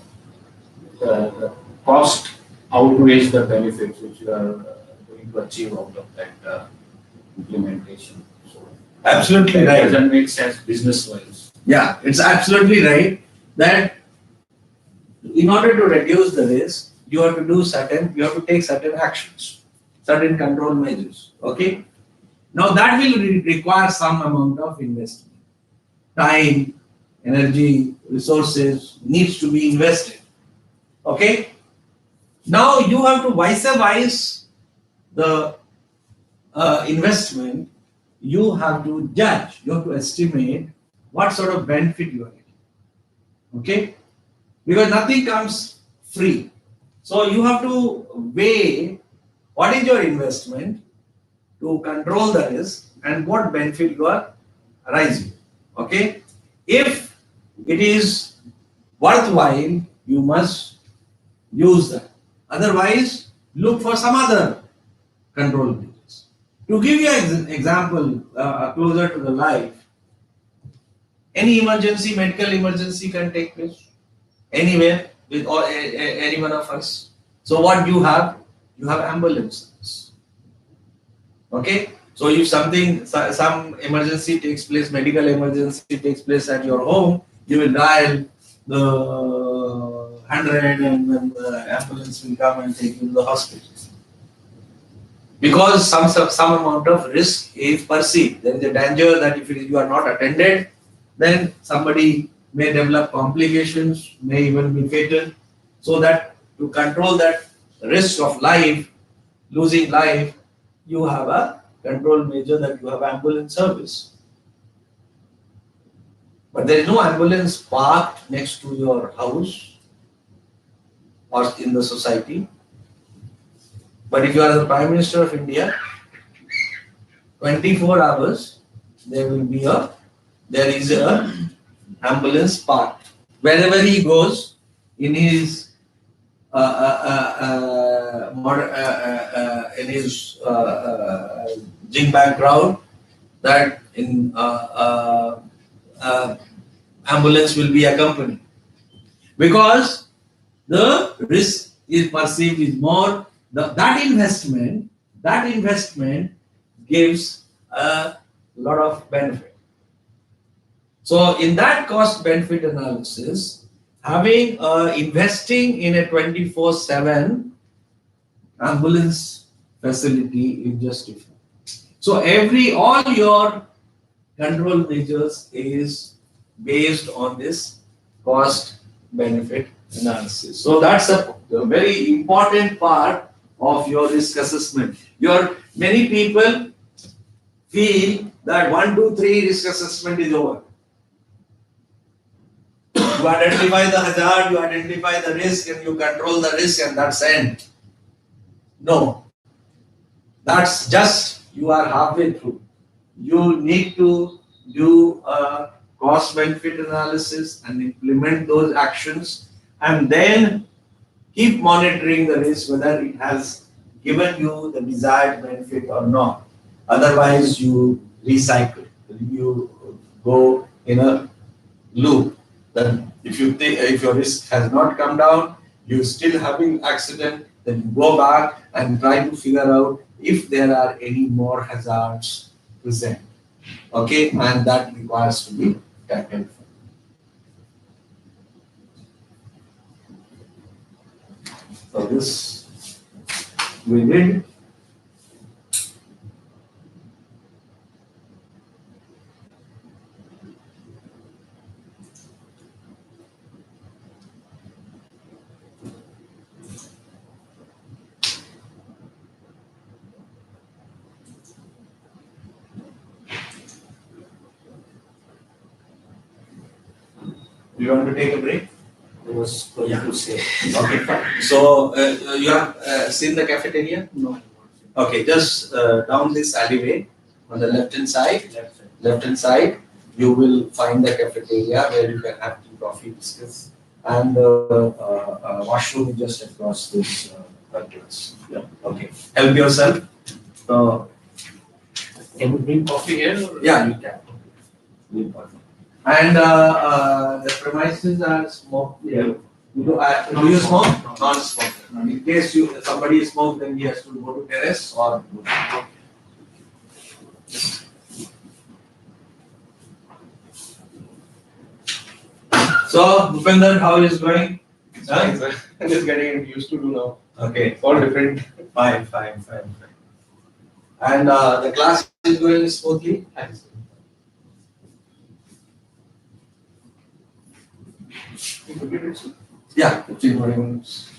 The cost outweighs the benefits which you are going to achieve out of that implementation. So Absolutely it right. doesn't make sense business-wise. Yeah, it's absolutely right that in order to reduce the risk, you have to take certain actions, certain control measures. Okay. Now that will require some amount of investment. Time, energy, resources needs to be invested. Okay. Now you have to vice the investment. You have to judge, you have to estimate what sort of benefit you are getting. Okay. Because nothing comes free. So you have to weigh what is your investment to control the risk and what benefit you are arising. Okay. If it is worthwhile, you must use that. Otherwise, look for some other control measures. To give you an example closer to the life, any medical emergency can take place anywhere with any one of us. So what you have ambulances. Okay. So if some emergency takes place, medical emergency takes place at your home, you will dial the 100 and then the ambulance will come and take you to the hospital. Because some amount of risk is perceived. There is a danger that if you are not attended, then somebody may develop complications, may even be fatal. So that to control that risk of losing life, you have a control measure that you have ambulance service. But there is no ambulance parked next to your house or in the society. But if you are the Prime Minister of India, 24 hours there is a ambulance parked wherever he goes in his Jing background, that in ambulance will be accompanied, because the risk is perceived is more. That investment gives a lot of benefit. So in that cost benefit analysis, investing in a 24/7 ambulance facility is justified. So all your control measures is based on this cost benefit analysis. So that's a very important part of your risk assessment. Many people feel that 1, 2, 3 risk assessment is over. You identify the hazard, you identify the risk, and you control the risk, and that's end. No. That's just, you are halfway through. You need to do a cost benefit analysis and implement those actions, and then keep monitoring the risk, whether it has given you the desired benefit or not. Otherwise, you recycle. You go in a loop. Then if your risk has not come down, you're still having accident, then you go back and try to figure out if there are any more hazards present. Okay, and that requires to be tackled. So this we did. Do you want to take a break? I was going Yeah. to say. Okay. So you have seen the cafeteria? No. Okay, just down this alleyway on the left hand side. Left side. Left hand side, you will find the cafeteria where you can have tea, coffee, biscuits, and the washroom is just across this class. Yeah. Okay. Help yourself. So Can you bring coffee here? Or yeah, you can. And the premises are smoke. Yeah. Do you smoke? Non-smoke. In case somebody smoke, then he has to go to terrace or. So Bhupender, how is going? Fine, sir. I'm just getting used to do now. Okay. It's all different. Fine. And the class is going smoothly. Yeah, 15-20 minutes.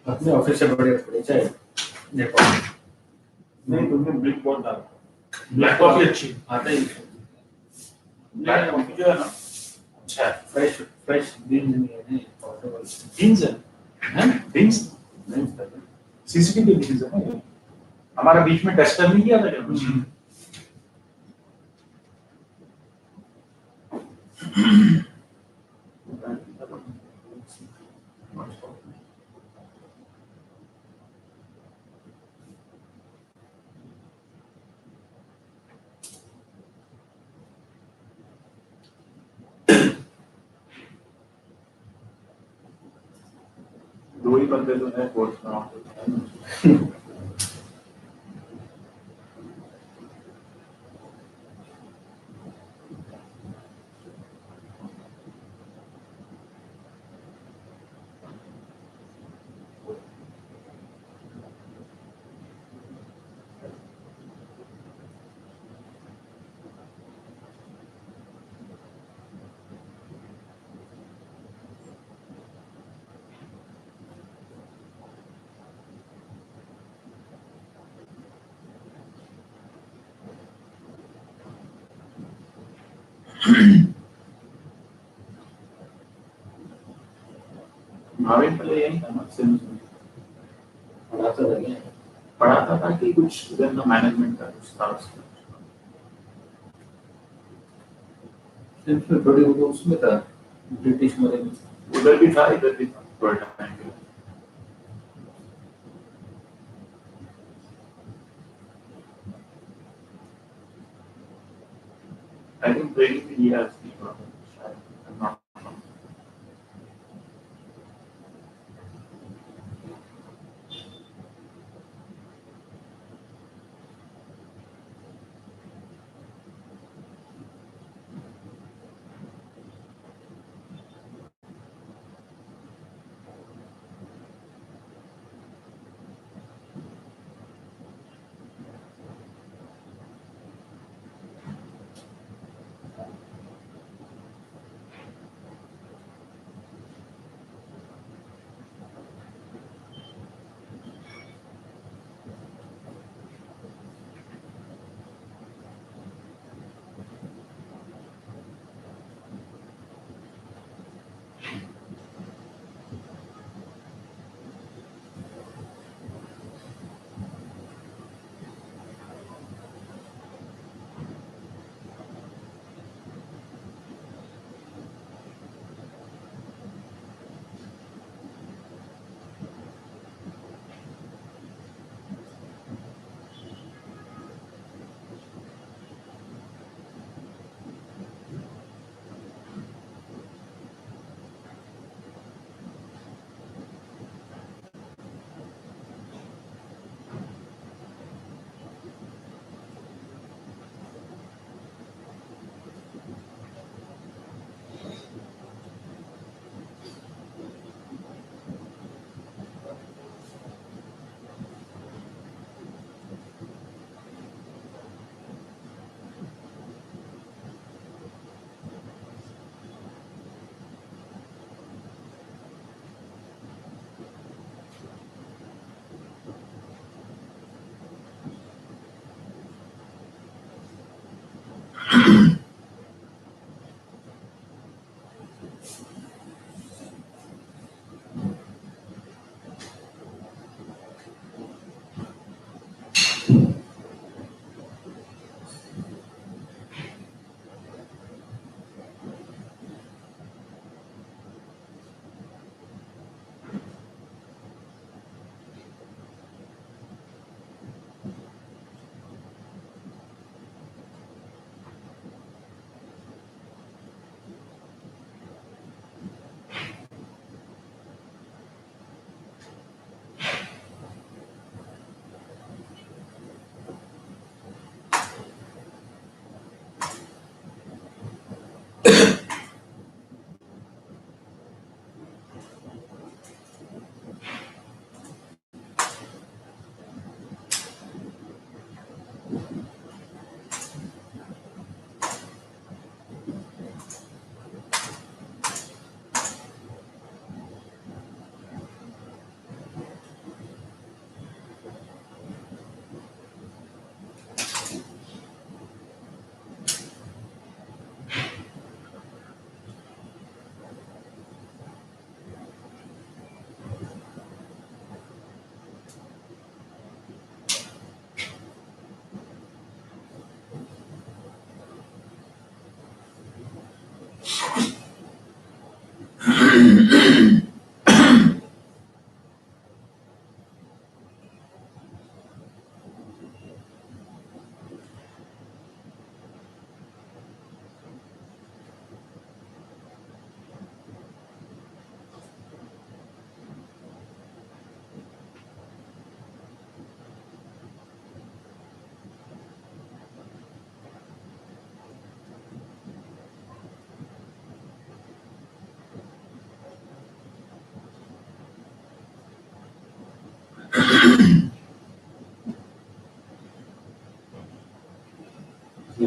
अपने office से बड़े बड़े चाहे देखो नहीं तुमने brick बहुत डाला ब्लैक कॉफी अच्छी आता ही ब्लैक कॉफी जो है ना अच्छा है फ्रेश फ्रेश बीन नहीं है नहीं पोर्टेबल बीन्स है बीन्स नहीं सीसीटीवी बीन्स है ना ये? हमारा बीच में टेस्टर नहीं किया था क्या कुछ दो ही बंदे तो हैं कोर्स में भावेश पहले यही था ना सिम्स में पढ़ाता रहे पढ़ाता था कि कुछ इधर का मैनेजमेंट का कुछ था उसका सिर्फ थोड़ी वो उसमें था ब्रिटिश मरे में उधर भी था इधर भी था थोड़ा टाइम के लिए आई थिंक ट्रेनिंग भी लिया उसकी थोड़ा शायद I'm not sure.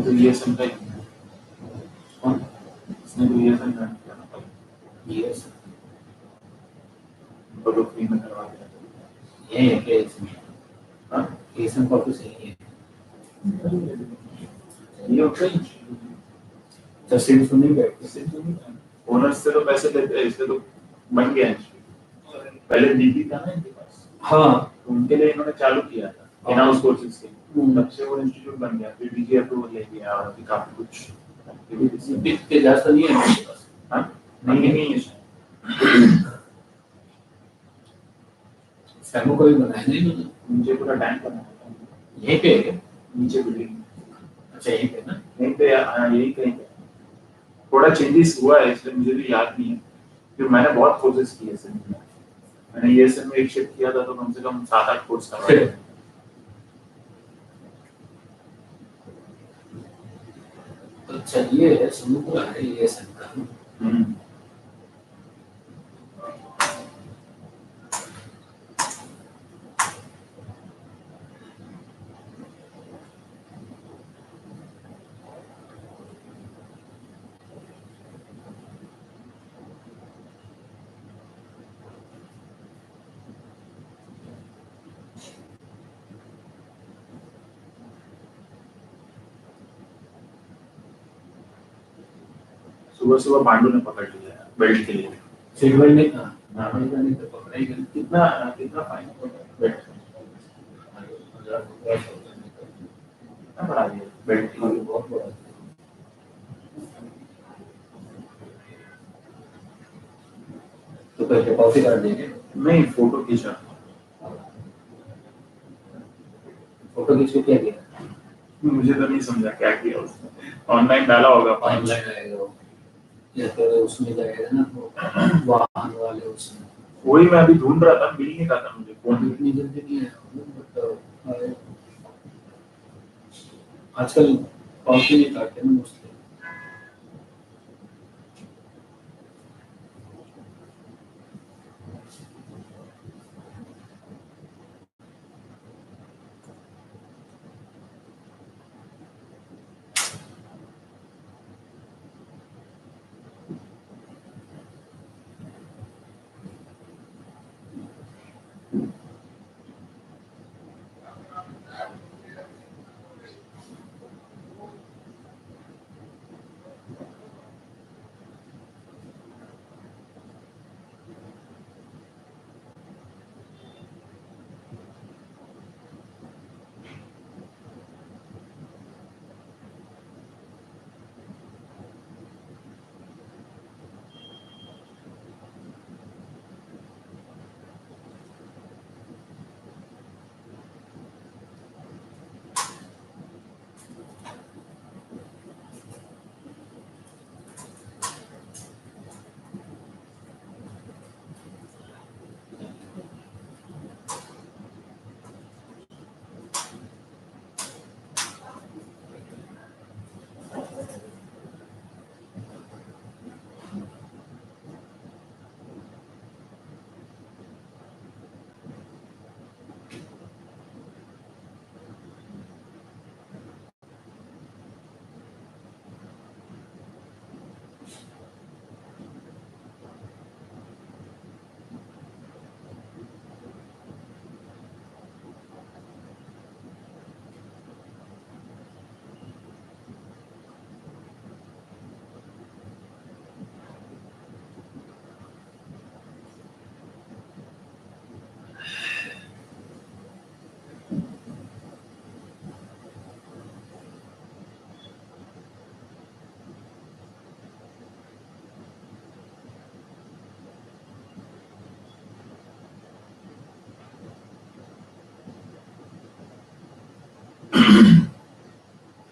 तो ये समझा कौन इसने तो ये समझा किया ना Yes. तो फ्री में करवा दिया यही है केस में। हाँ केस में कॉपी सही है। ये होता ही तो सिर्फ सुनी बैठ इससे तो नहीं ओनर्स से तो पैसे लेते हैं इससे तो बन गया है पहले दीदी था ना इनके पास हाँ तो उनके लिए इन्होंने चालू किया था इन हाउस कोर्सेज के हम्म। तब से वो इंस्टीट्यूट बन गया फिर डीजी अप्रूवल ले लिया और अभी काफी कुछ एक्टिविटीज बीत के ज्यादा नहीं है मेरे पास। हाँ नहीं है शायद सैमो को भी बनाया नहीं मैंने। नीचे पूरा टैंक बना है यहीं पे है। नीचे बिल्डिंग अच्छा यहीं पे ना। यहीं पे हाँ यही कहीं पे थोड़ा चेंजेस हुआ है इसलिए मुझे भी याद नहीं है फिर मैंने बहुत कोर्सेज किए सर मैंने ये सब में एक शिफ्ट किया था तो कम से कम 7-8 कोर्स करवाए थे अच्छा ये है समुद्र है ये संका। हम्म। सुबह सुबह पांडु ने पकड़ लिया बेल्ट के लिए सिल्वर ने कहा हाँ। हमारे नहीं तो पकड़ा ही गया। कितना कितना फाइन बेल्ट कितना बढ़ा दिया बेल्ट के लिए बहुत बड़ा। तो पहले कॉफी कर देंगे। नहीं फोटो खींचा फोटो खींच के क्या किया? मुझे तो नहीं समझा क्या किया उसने ऑनलाइन डाला होगा फाइन ऑनलाइन आएगा वो या फिर उसमें जाएगा ना वो वाहन वाले उसमें। वही मैं अभी ढूंढ रहा था मिल नहीं रहा था मुझे फोन इतनी जल्दी नहीं है बट आजकल कॉफी नहीं काटते ना मोस्टली।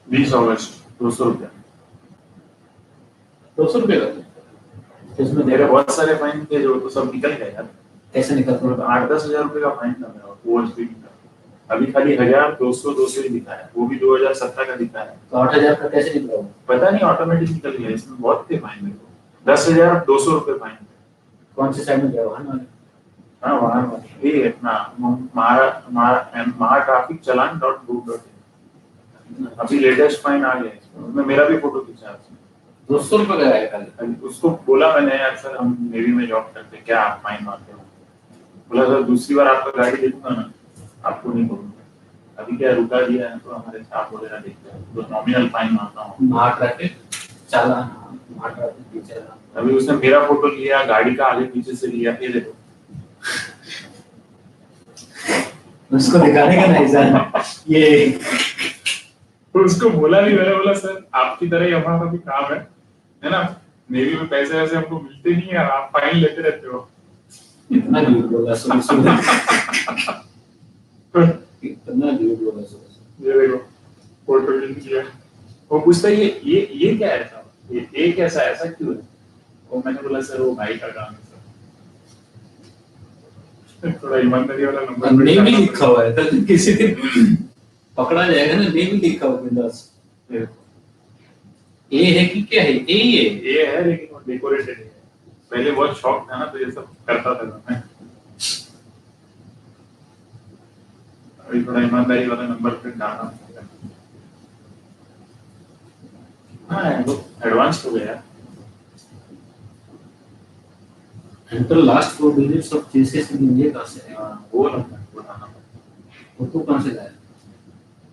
बीस अगस्त 200 रुपया 200 रुपये का इसमें मेरे बहुत सारे फाइन थे जो तो सब निकल गए यार कैसे निकलते हैं? 8-10 हजार रुपए का फाइन था मेरा ओवर स्पीडिंग का अभी खाली 1200 ही दिखा है वो भी 2017 का दिखा है तो 8,000 का कैसे निकला वो? पता नहीं ऑटोमेटिक निकल गया इसमें बहुत थे फाइन मेरे को 10,200 रुपए फाइन कौन से साइड में गया वाहन वाले? हाँ वहाँ ये अपना महा ट्रैफिक चालान .gov.in अभी लेटेस्ट फाइन आ गया है इसमें, उसमें मेरा भी फोटो खींचा है उसने। 200 रुपये का है खाली। उसको बोला मैंने, यार सर हम नेवी में जॉब करते हैं, क्या आप फाइन मारते हो? बोला सर दूसरी बार आपका गाड़ी देखूंगा ना, आपको नहीं बोलूंगा। अभी क्या रुका दिया है तो हमारे स्टाफ वगैरह देखते हैं, तो नॉमिनल फाइन मारता हूँ। अभी उसने मेरा फोटो लिया, गाड़ी का आगे पीछे से लिया, ये देखो। उसको दिखाने का नहीं सर ये। तो उसको बोला भी, मैंने बोला सर आपकी तरह ही हमारा भी काम है ना, नेवी में पैसे वैसे हमको मिलते नहीं है, आप फाइन लेते रहते हो। इतना झूठ बोला सर, इतना झूठ बोला सर। ये देखो फोटो लिख लिया। वो पूछता है ये क्या है साहब, ये कैसा ऐसा क्यों है? वो मैंने बोला सर वो भाई का काम है सर। थोड़ा ईमानदारी वाला नंबर नेवी लिखा हुआ है तो किसी दिन पकड़ा जाएगा ना, नेवी लिखा हुआ है बस। ए है कि क्या है? ये है लेकिन वो डेकोरेटेड है। पहले बहुत शौक था ना तो ये सब करता था मैं। अभी थोड़ा ईमानदारी वाला नंबर प्लेट डालना पड़ेगा। हाँ एडवांस हो गया। Enter last 4 digits of GCS in India कहां से है? वो नंबर बताना। वो तो कहां से लाया?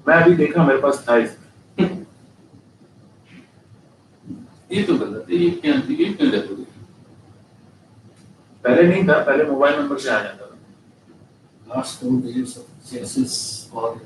मैं अभी देखा मेरे पास था इसमें। ये तो गलत है, ये क्यों जरूरी? पहले नहीं था, पहले मोबाइल नंबर से आ जाता था। लास्ट 4 डिजिट्स ऑफ जीसीएस और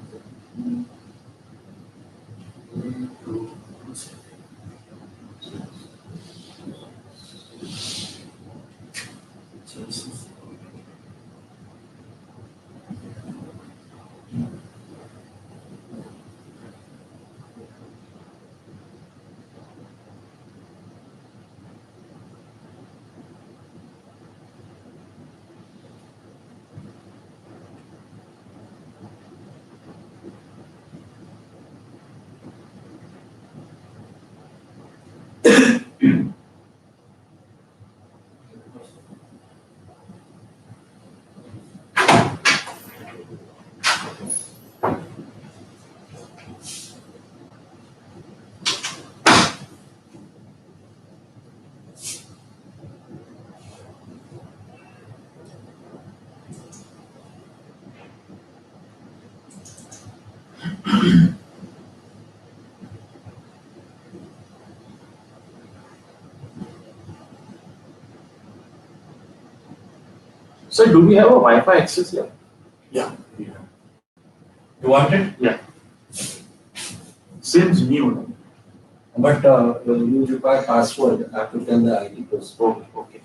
So do we have a Wi-Fi access here? Yeah. You want it? Yeah. Seems new. But you require password after tell the ID first. Okay.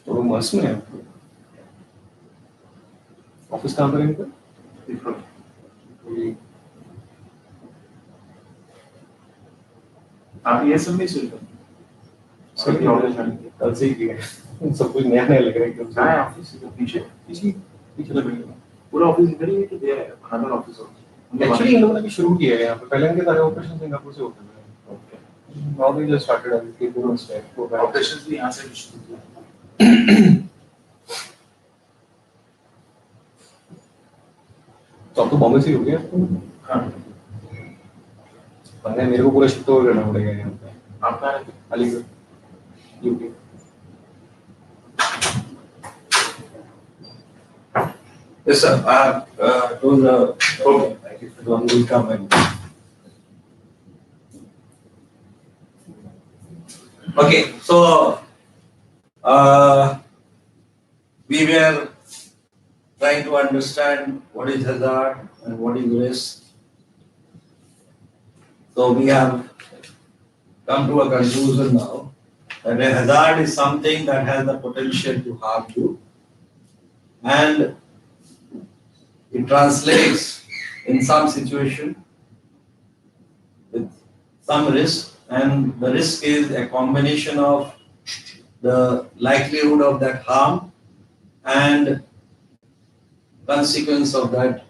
तो मस्त में है। Office कहाँ पर है इनका? आप ये सब नहीं सुनते? सही कल से ही किया है। सब कुछ नया नया लग रहा है एकदम से। कहाँ है ऑफिस? पीछे पीछे लग रही है। पूरा ऑफिस इधर ही है कि दे है अनदर ऑफिस? एक्चुअली इन लोगों ने भी शुरू किया है यहाँ पे। पहले इनके सारे ऑपरेशन सिंगापुर से होते थे। Okay. Now they just started अभी पूरा स्टेप। ऑपरेशंस भी यहाँ से भी शुरू किया। तो अब तो बॉम्बे से ही हो गया। हाँ। पहले मेरे को पूरा शिफ्ट ओवर करना पड़ेगा यहाँ पे। आप कहाँ रहते? Aligarh UP. Yes, sir. Those okay. Like if one will come and Okay, so we were trying to understand what is hazard and what is risk. So we have come to a conclusion now that a hazard is something that has the potential to harm you, and it translates in some situation with some risk, and the risk is a combination of the likelihood of that harm and consequence of that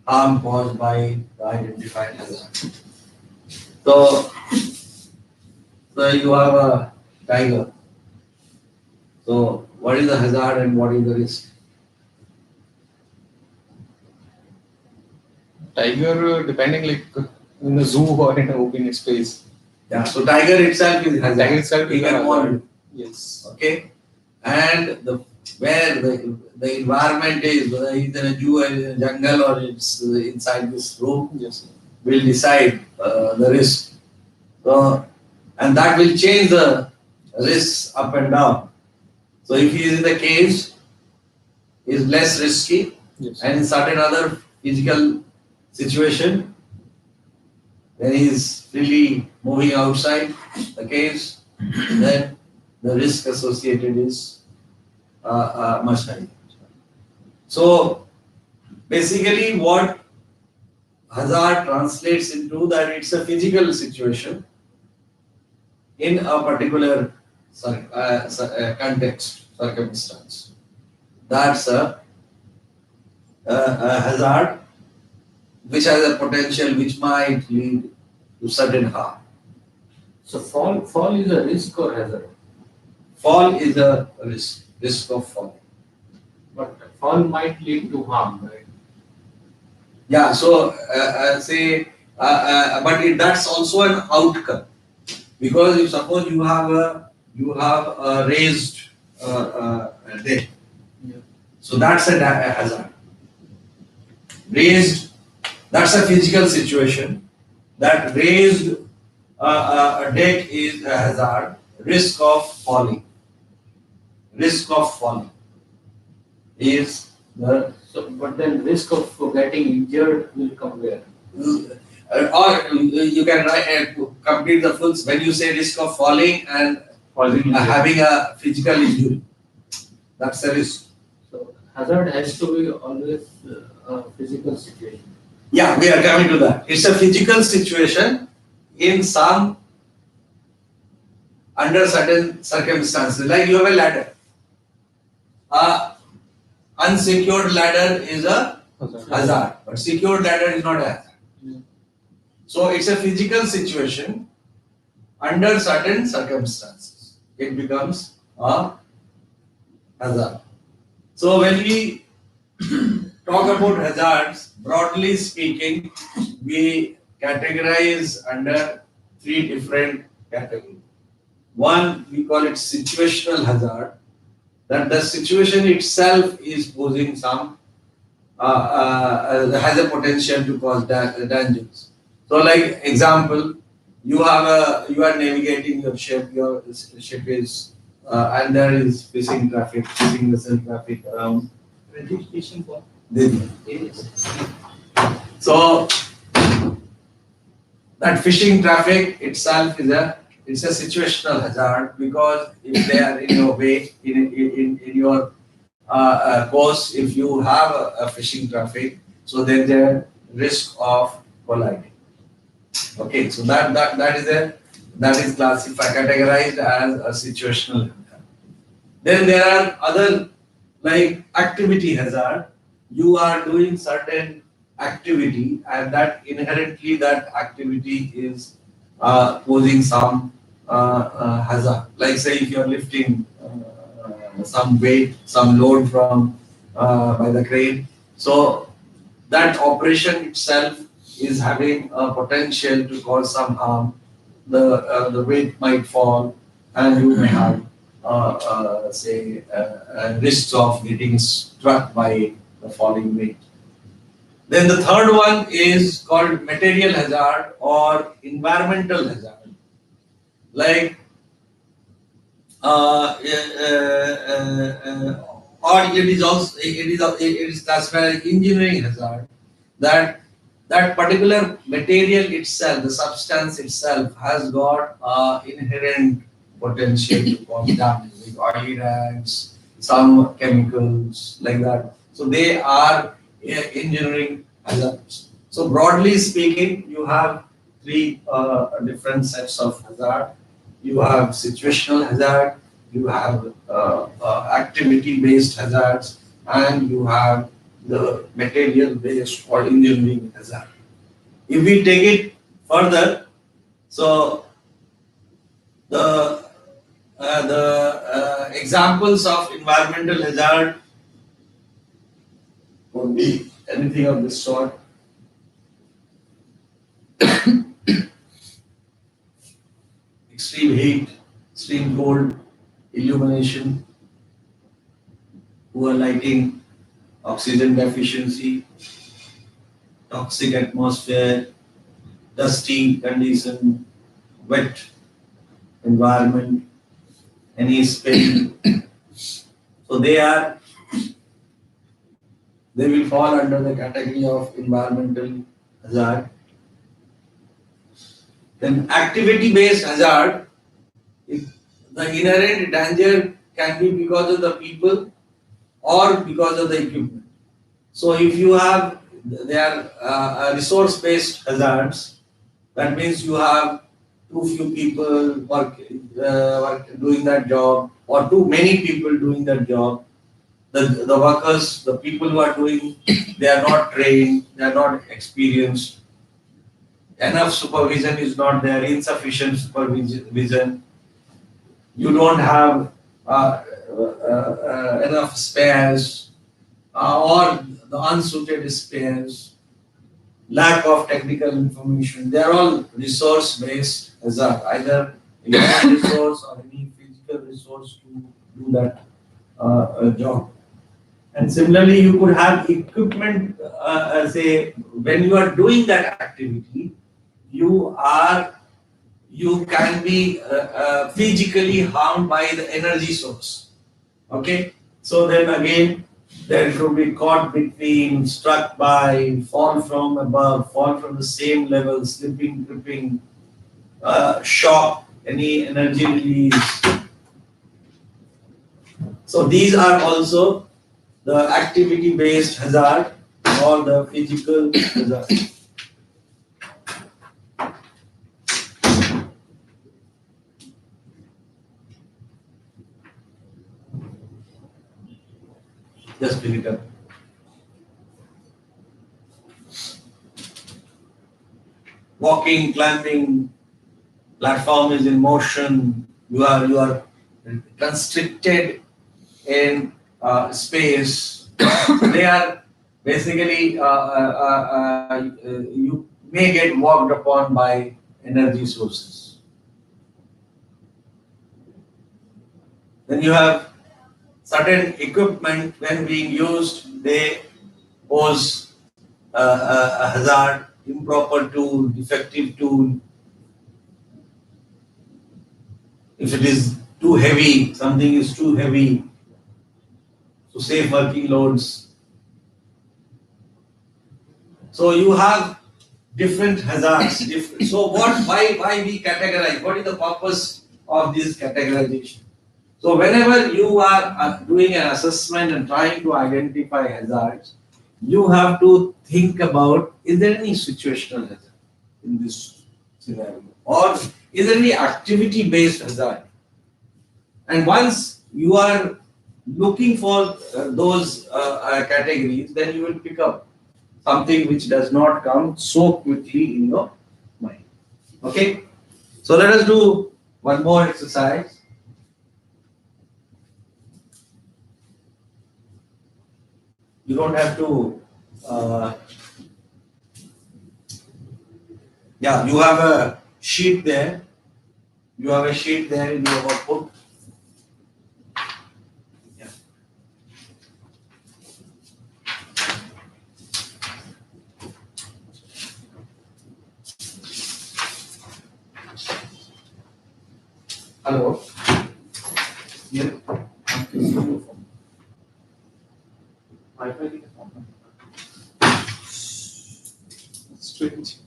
harm caused by the identified hazard. So, so you have a tiger. So what is the hazard and what is the risk? Tiger, depending like in a zoo or in an open space. Yeah. So tiger itself is hazard. Tiger itself He is a can warn hazard. you. Yes. Okay. And where the environment is, whether it's in a zoo or in a jungle or it's inside this room, Yes. will decide the risk. So, and that will change the risks up and down. So if he is in the cage, is less risky, Yes. and in certain other physical situation, when he is freely moving outside the cage, then the risk associated is much higher. So basically, what hazard translates into that it's a physical situation in a particular context, circumstance. That's a hazard which has a potential which might lead to certain harm. So fall is a risk or hazard, Fall is a risk of fall. but fall might lead to harm, right? Yeah, so that's also an outcome, because if suppose you have a raised deck, Yeah. so that's a hazard. Raised, that's a physical situation. That raised a deck is a hazard. Risk of falling. Risk of falling is the So, but then risk of getting injured will come where? or you can complete the full when you say risk of falling and Causing injury. having a physical injury. That's a risk. So hazard has to be always a physical situation. Yeah, we are coming to that. It's a physical situation in some under certain circumstances. Like you have a ladder. A unsecured ladder is a Hazard. hazard, but secured ladder is not a hazard. Yeah. So it's a physical situation under certain circumstances. It becomes a hazard. So when we talk about hazards, broadly speaking, we categorize under three different categories. One, we call it situational hazard, that the situation itself is posing some, has a potential to cause dangers. So like example, you are navigating your ship is, and there is fishing vessel traffic around. Registration for Delhi. So that fishing traffic itself is a situational hazard, because if they are in your way, in your course, if you have a fishing traffic, so there's a risk of colliding. Okay, so that is classified, categorized as a situational hazard. Then there are other, like activity hazard. You are doing certain activity, and that inherently that activity is posing some hazard. Like say if you are lifting some weight, some load from by the crane, so that operation itself is having a potential to cause some harm. The weight might fall, and you may have risks of getting struck by the falling weight. Then the third one is called material hazard or environmental hazard. Like or it is also it is classified as engineering hazard, that that particular material itself, the substance itself, has got inherent potential to cause damage, like oxidants, some chemicals like that. So they are engineering hazards. So broadly speaking, you have three different sets of hazard. You have situational hazard, you have activity-based hazards, and you have the material-based or engineering hazard. If we take it further, so the examples of environmental hazard would be anything of this sort. Extreme heat, extreme cold, illumination, poor lighting, oxygen deficiency, toxic atmosphere, dusty condition, wet environment, any spill. So they will fall under the category of environmental hazard. Then activity-based hazard, the inherent danger can be because of the people or because of the equipment. So if you have, they are resource-based hazards, that means you have too few people doing that job, or too many people doing that job. The workers, the people who are doing, they are not trained, they are not experienced. Enough supervision is not there, insufficient supervision. You don't have enough spares, or the unsuited spares, lack of technical information. They are all resource-based hazard, either human resource or any physical resource to do that job. And similarly, you could have equipment, say, when you are doing that activity, you can be physically harmed by the energy source. Okay, so then again, there could be caught between, struck by, fall from above, fall from the same level, slipping, tripping, shock, any energy release. So these are also the activity-based hazard or the physical hazard. Just pick it up. Walking, climbing, platform is in motion. You are constricted in space. They are basically you may get walked upon by energy sources. Then you have certain equipment when being used, they pose a hazard, improper tool, defective tool. If it is too heavy, something is too heavy, so safe working loads. So you have different hazards. So why we categorize? What is the purpose of this categorization? So whenever you are doing an assessment and trying to identify hazards, you have to think about, is there any situational hazard in this scenario, or is there any activity-based hazard? And once you are looking for those categories, then you will pick up something which does not come so quickly in your mind. Okay? So let us do one more exercise. You don't have to, you have a sheet there. You have a sheet there in your workbook. Yeah. Hello. strange.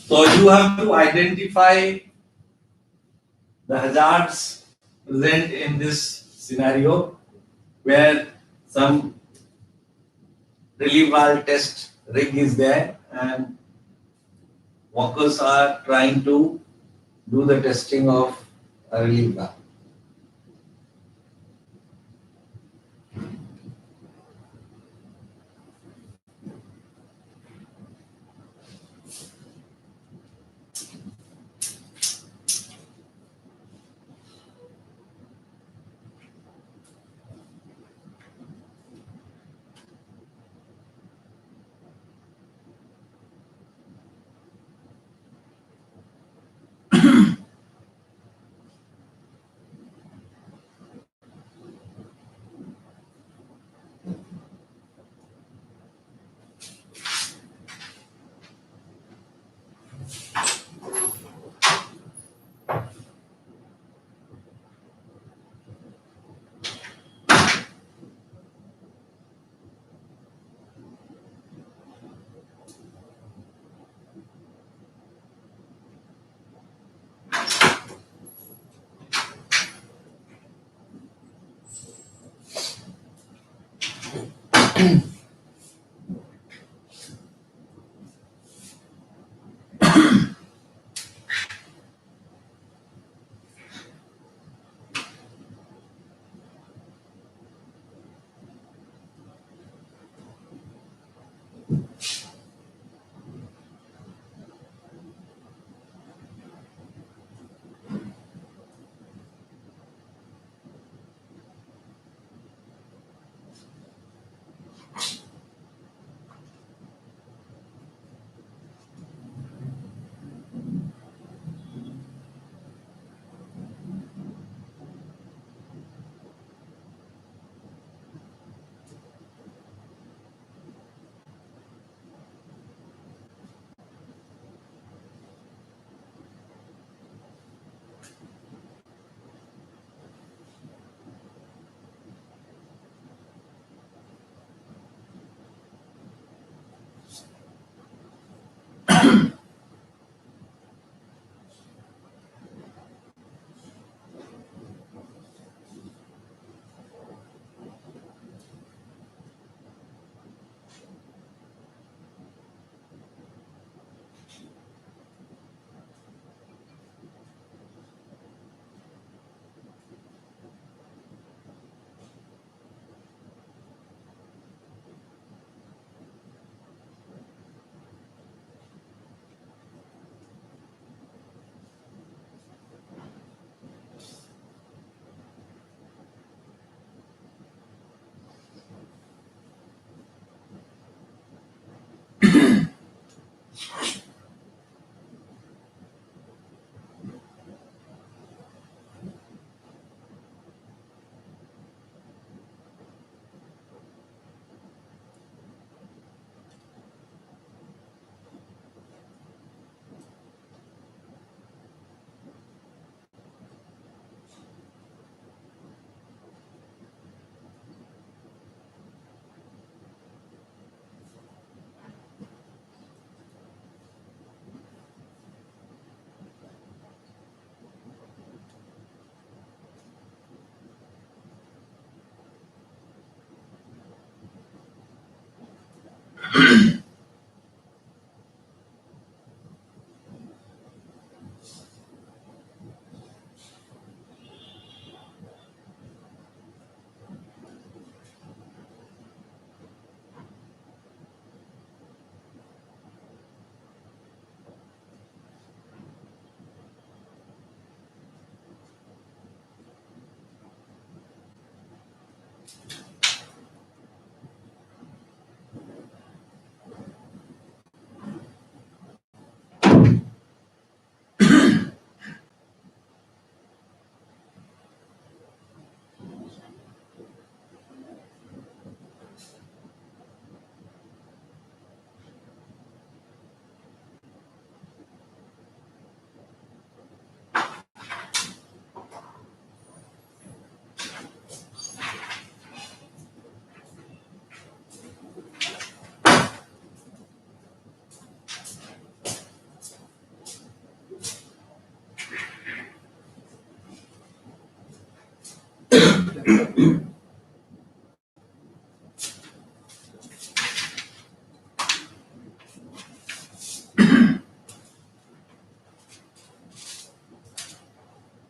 So you have to identify the hazards present in this scenario where some relief valve test rig is there and workers are trying to do the testing of a relief valve.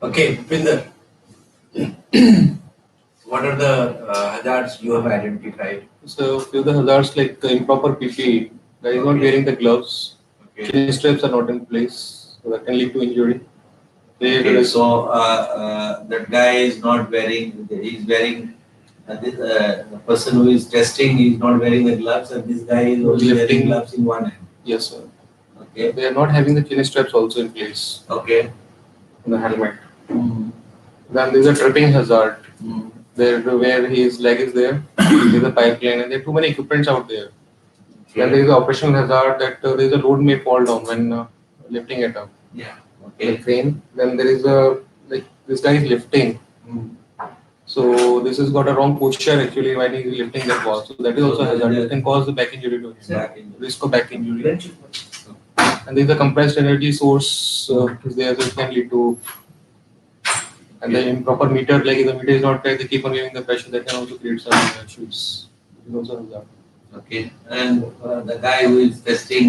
Okay, Pinder. What are the hazards you have identified? So few of the hazards like improper PPE, guy is not Okay. wearing the gloves, Okay. chin straps are not in place, so that can lead to injury. Okay, so that guy is not wearing, he's wearing, the person who is testing is not wearing the gloves, and this guy is only wearing Lifting. gloves in one hand. Yes, sir. Okay, They are not having the chin straps also in place okay. in the helmet. Mm. Then there is a tripping hazard. Mm. There where his leg is there, there is a pipeline, and there are too many equipments out there. Then there is an operational hazard that there is a load may fall down when lifting it up. Yeah. The Okay. crane. Then there is a like this guy is lifting. Mm. So this has got a wrong posture actually when he is lifting that ball. So that is also a So hazard. there- It can cause the back injury to him. Back injury. Risk of back injury. And there is a compressed energy source is there, so it can lead to. And the improper meter, like if the meter is not right, they keep on giving the pressure. That can also create some issues. It is also a hazard. Okay, and the guy who is testing,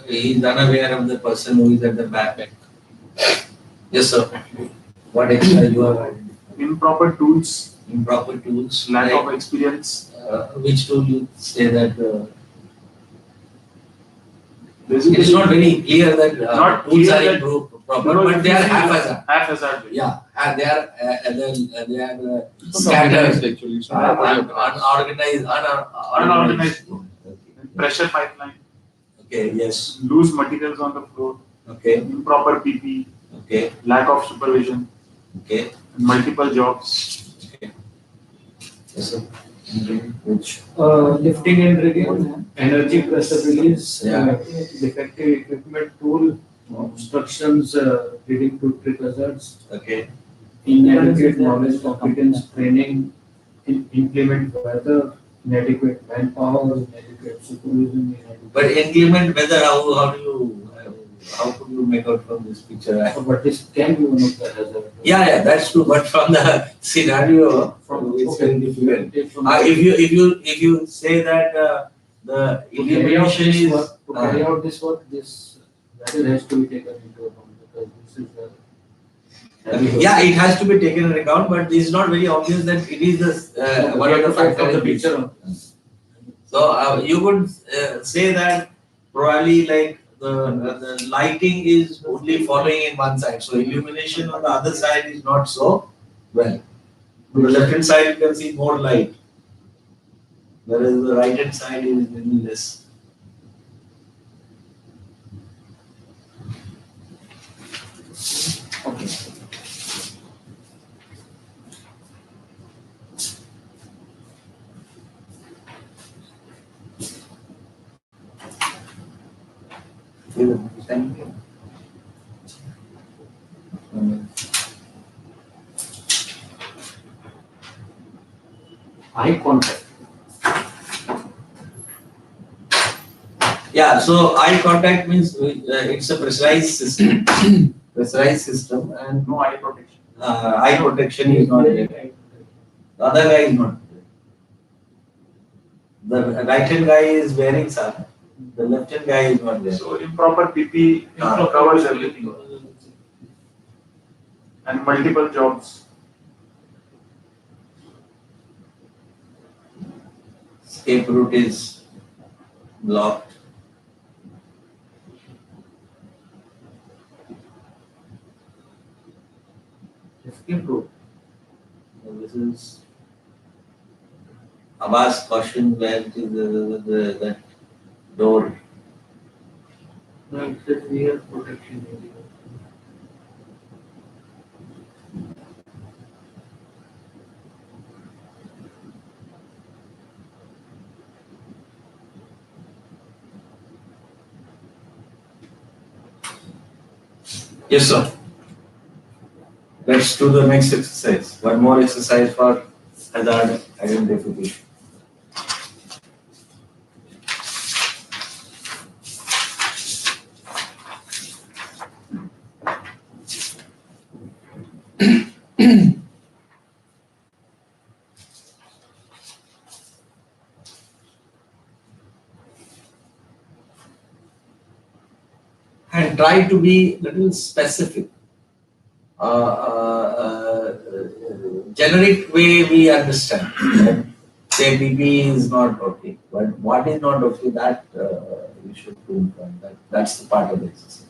he is unaware of the person who is at the back. Yes, sir. What extra you have identified? Improper tools, Improper tools, lack like, of experience. which tool you say that it Basically, is not very clear that Not tools clear are that- improved proper, but they are haphazard. haphazard. Yeah, and they are It's scattered, organized actually. It's not properly organized. unorganized. Pressure pipeline, Okay, yes. loose materials on the floor, Okay, improper PP, okay, lack of supervision, okay. multiple jobs. Yes, sir. Which? Lifting and rigging, energy pressure release, Yeah. defective equipment tool, obstructions leading to trip hazards, Okay. inadequate knowledge, competence, training, implement weather, inadequate manpower, inadequate supervision, inadequate. But inclement weather, how do you, how could you make out from this picture? But this can be one of the hazards. Yeah, that's true, but from the scenario, it's very difficult. If you say that the To carry out illumination this is, work, to carry out this work, this weather has to be taken into account because this is the. yeah, it has to be taken into account, but it's not very obvious that it is the one of the factors of the in which- picture. So you could say that probably like the lighting is only following in one side, so illumination on the other side is not so well. On the left hand side you can see more light, whereas the right hand side is little less. Okay. Thank you. Eye contact. Yeah, so eye contact means it's a pressurized system, pressurized system, and No eye protection. eye protection is not there. The other guy is not there. The right hand guy is wearing some, the left hand guy is not there. So improper PP covers everything. And multiple jobs. Escape route is blocked. Escape route. So this is Abbas caution where it is that door. No, it's a rear protection area. Yes, sir. Let's do the next exercise. One more exercise for hazard identification. try to be little specific. Generic way we understand that say BP is not okay, but what is not okay, that we should pinpoint. That's the part of the exercise.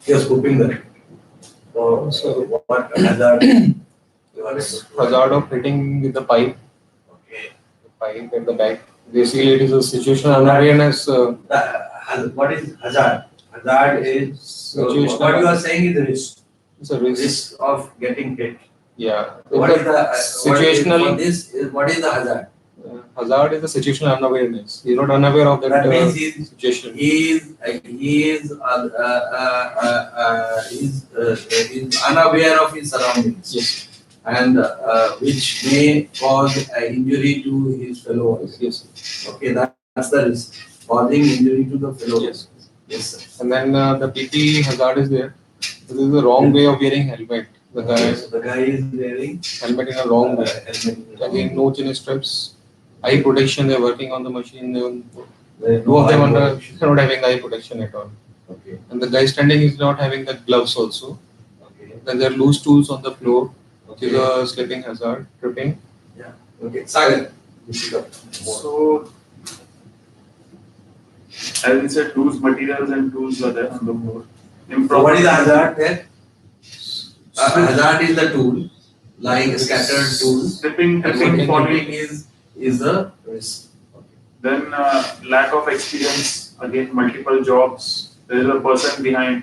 Yes, Bhupinder. So what hazard you are This hazard of hitting with the pipe, okay. the pipe at the back. Basically, it is a situational unawareness. What is hazard? Hazard is, so Situational. what you are saying is the risk, It's a risk. risk of getting hit. Yeah. What is the Situational- for this is what is the hazard? Hazard is a situational unawareness. He's not unaware of that, That means he's situation. he's unaware of his surroundings. Yes. And which may cause injury to his fellow workers. Yes. Okay, that's the risk. Causing injury to the fellow Yes. workers. Yes, sir. And then the PP hazard is there. This is the wrong way of wearing helmet. The guy So the guy is wearing helmet in a wrong way. helmet. Again, no chin straps, eye protection. They're working on the machine. There is Two of them eye are protection. not having eye protection at all. Okay. And the guy standing is not having the gloves also. Okay. Then there are loose tools on the floor, which is Okay. a slipping hazard, tripping. Okay. Sagar. This is the So, as we said, tools, materials and tools were there on the floor. So what is the hazard there? Hazard is the tool, like scattered tools. Slipping, And tripping, falling. is the risk. Then lack of experience, again multiple jobs, there is a person behind.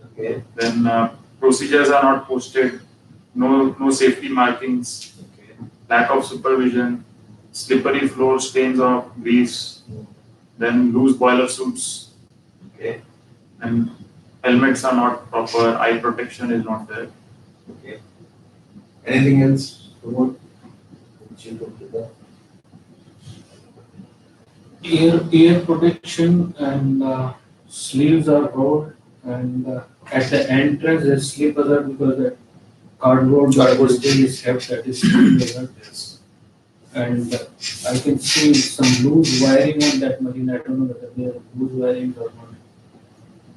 Okay. Then procedures are not posted, no safety markings, Okay. lack of supervision, slippery floor, stains of grease, then loose boiler suits, Okay. and helmets are not proper, eye protection is not there. Okay. Anything else? Pramod? Which you could do that? Ear protection and sleeves are broad, and at the entrance there's slip hazard because the cardboard thing is kept that is slip hazard. Yes. And I can see some loose wiring on that machine. I don't know whether they are loose wiring or not.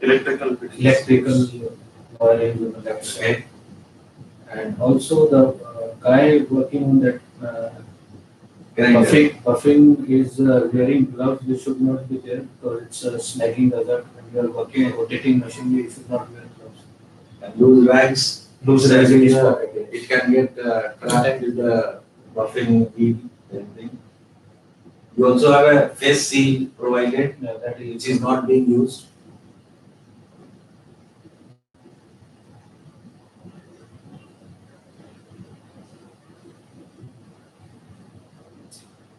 Electrical fittings. Electrical wiring on the left side. Okay. And also the guy working on that Correct. buffing is wearing gloves. They should not be there because it's a snagging hazard. When you are working rotating machinery, you should not wear gloves. And loose rags. Loose rags is It can get trapped with the buffing heat and thing. You also have a face seal provided, Yeah, that which is not being used.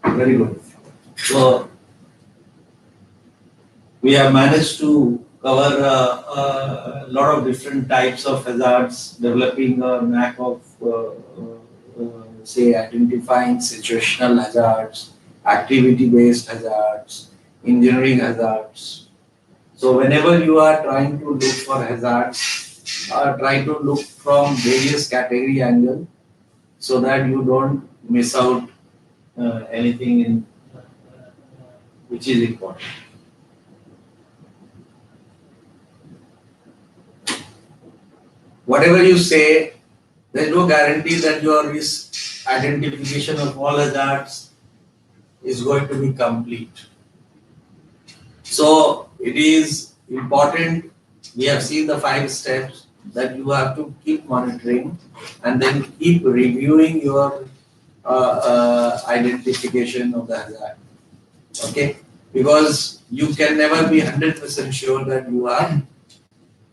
Very good. So we have managed to cover a lot of different types of hazards, developing a knack of say identifying situational hazards, activity-based hazards, engineering hazards. So whenever you are trying to look for hazards, try to look from various category angle so that you don't miss out anything in which is important. Whatever you say, there is no guarantee that your risk identification of all hazards is going to be complete. So it is important. We have seen the 5 steps that you have to keep monitoring and then keep reviewing your identification of the hazard. Okay, because you can never be 100% sure that you have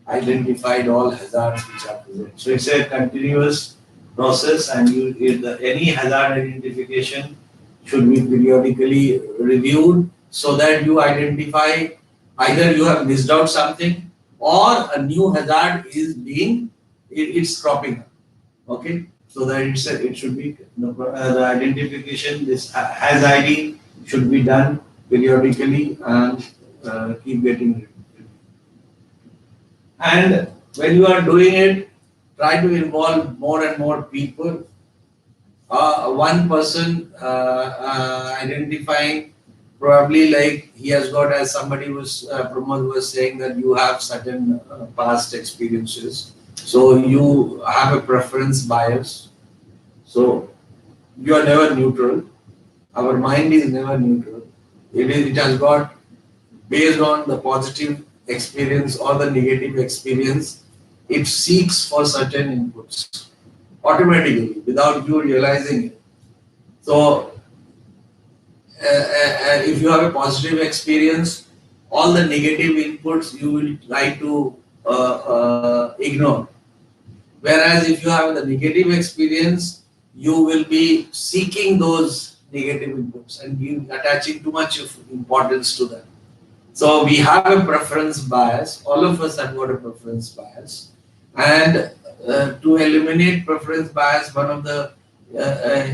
identified all hazards which are present. So it's a continuous process, and any hazard identification should be periodically reviewed so that you identify either you have missed out something or a new hazard is it's cropping up. Okay, so that it should be the identification, this has ID should be done periodically and keep getting reviewed. And when you are doing it, try to involve more and more people. One person identifying, probably like he has got, as somebody was, Pramod was saying, that you have certain past experiences. So you have a preference bias. So you are never neutral. Our mind is never neutral. It has got, based on the positive experience or the negative experience, it seeks for certain inputs automatically without you realizing it. So if you have a positive experience, all the negative inputs you will try to ignore. Whereas if you have the negative experience, you will be seeking those negative inputs and attaching too much of importance to them. So we have a preference bias. All of us have got a preference bias, and to eliminate preference bias, one of the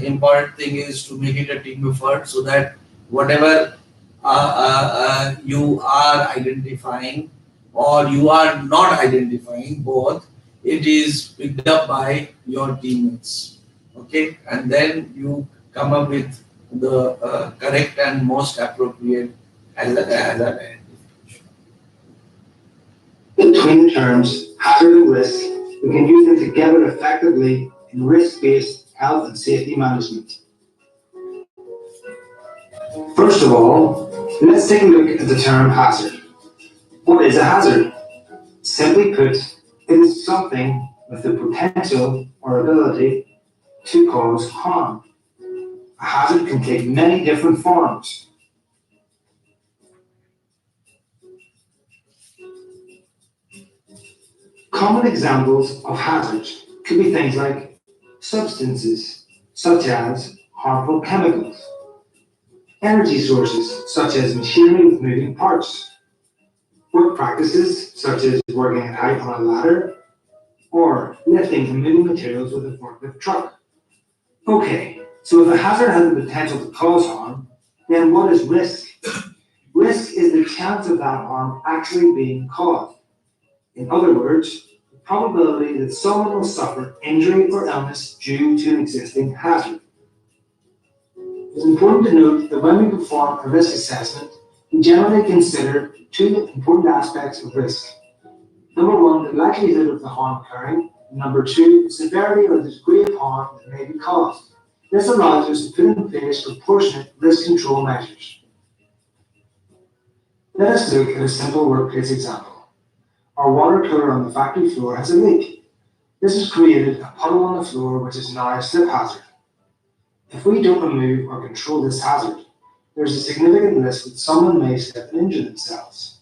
important thing is to make it a team effort, so that whatever you are identifying or you are not identifying, both, it is picked up by your teammates. Okay, and then you come up with the correct and most appropriate as an identification. Between the terms hazard and risk, we can use them together effectively in risk-based health and safety management. First of all, let's take a look at the term hazard. What is a hazard? Simply put, it is something with the potential or ability to cause harm. A hazard can take many different forms. Common examples of hazards could be things like substances, such as harmful chemicals, energy sources, such as machinery with moving parts, work practices, such as working at height on a ladder, or lifting and moving materials with a forklift truck. Okay, so if a hazard has the potential to cause harm, then what is risk? Risk is the chance of that harm actually being caused. In other words, the probability that someone will suffer injury or illness due to an existing hazard. It's important to note that when we perform a risk assessment, we generally consider two important aspects of risk. Number one, the likelihood of the harm occurring, and number two, the severity or the degree of harm that may be caused. This allows us to put in place proportionate risk control measures. Let us look at a simple workplace example. Our water cooler on the factory floor has a leak. This has created a puddle on the floor, which is now a slip hazard. If we don't remove or control this hazard, there's a significant risk that someone may slip and injure themselves.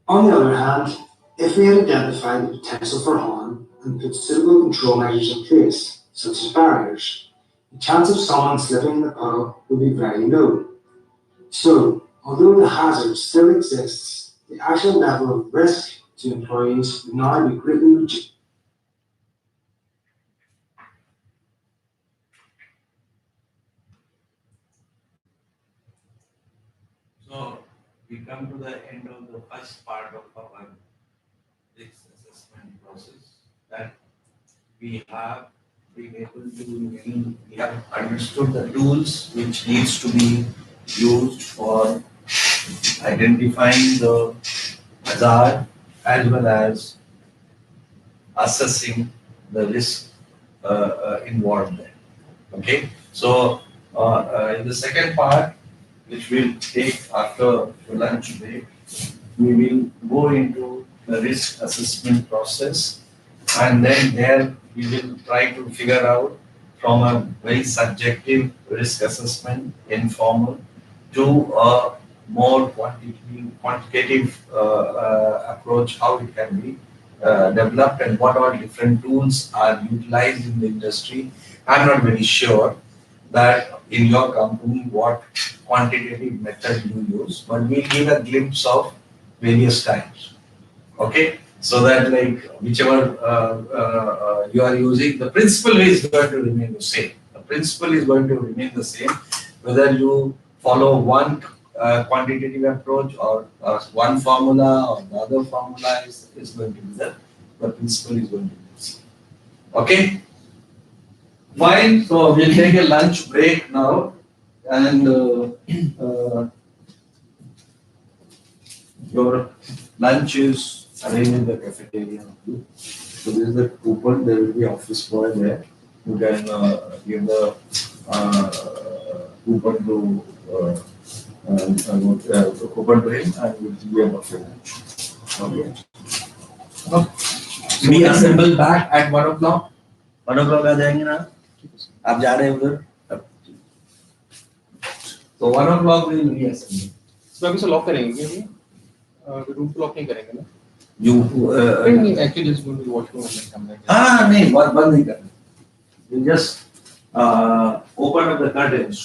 On the other hand, if we had identified the potential for harm and put suitable control measures in place, such as barriers, the chance of someone slipping in the puddle would be very low. So, although the hazard still exists, the actual level of risk to employees would now be greatly reduced. So we come to the end of the first part of our risk assessment process, that we have been able to, we have understood the tools which needs to be used for identifying the hazard as well as assessing the risk involved there. Okay, so in the second part, which we'll take after the lunch break, we will go into the risk assessment process, and then there we will try to figure out from a very subjective risk assessment, informal, to a more quantitative approach, how it can be developed and what all different tools are utilized in the industry. I'm not very sure that in your company what quantitative method you use, but we'll give a glimpse of various types. Okay, so that like whichever you are using, the principle is going to remain the same. The principle is going to remain the same, whether you follow one quantitative approach or one formula or the other formula is going to be the principle is going to be the same. Okay, fine. So we'll take a lunch break now, and your lunch is arranged in the cafeteria. So this is the coupon. There will be office boy there. You can give the coupon to coupon to him, and we'll give him a free lunch. Okay. We assemble back at 1 o'clock. 1 o'clock आ जाएंगे ना? आप जा रहे हैं उधर? So 1 o'clock we will reassemble. तो अभी से लॉक करेंगे क्या? रूम को लॉक नहीं करेंगे ना? You नहीं actually just going to washroom and come back. हाँ नहीं बंद नहीं करना. You just open up the curtains.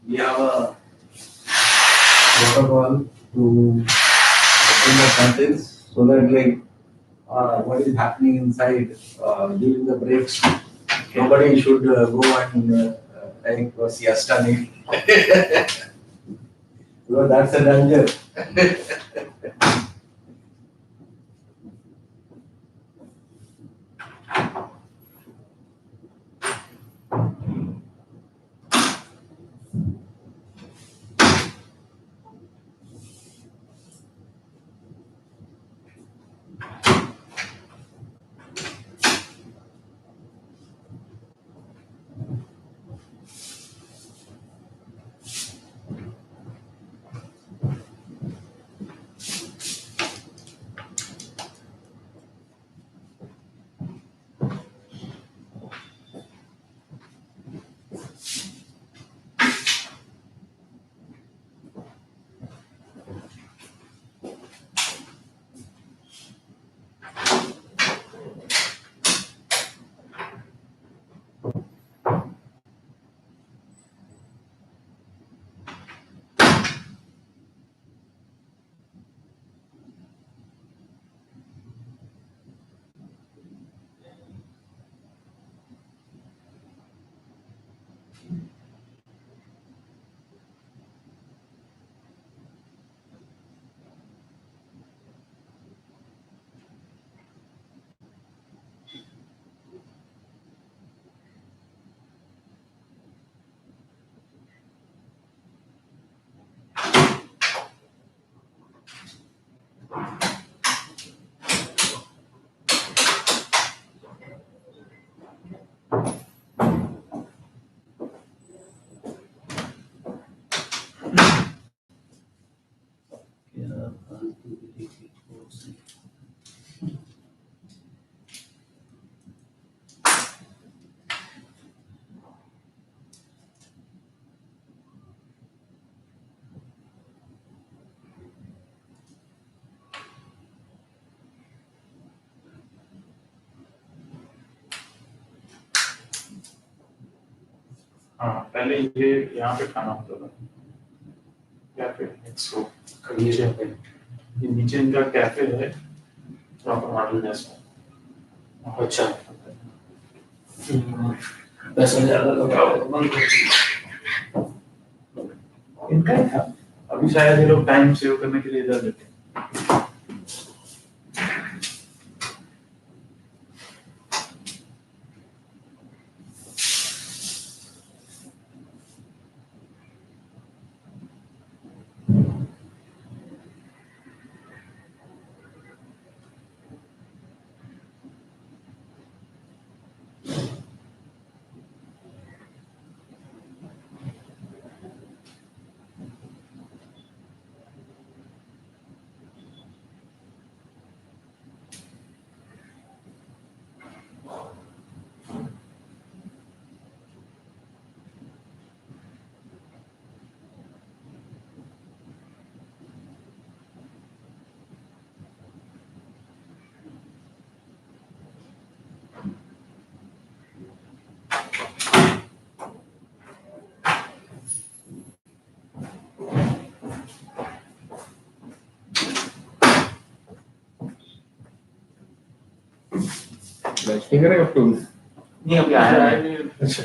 We have a protocol to open the curtains so that like what is happening inside during the breaks, nobody should go and like siesta night. Because that's a danger. हाँ पहले ये यहाँ पे खाना होता था cafe next row नीचे पे ये नीचे इनका कैफे है प्रॉपर होटल जैसा अच्छा पैसा ज्यादा लगा बंद कर दिया। इनका ही था अभी शायद ये लोग टाइम सेव करने के लिए इधर लेते हैं फिंगर है अब तो. नहीं अभी आया है अच्छा.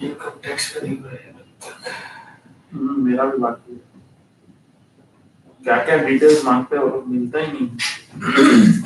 इनकम टैक्स का नहीं भरेगा। मेरा भी बाकी है। क्या क्या डिटेल्स मांगते हो, मिलता ही नहीं।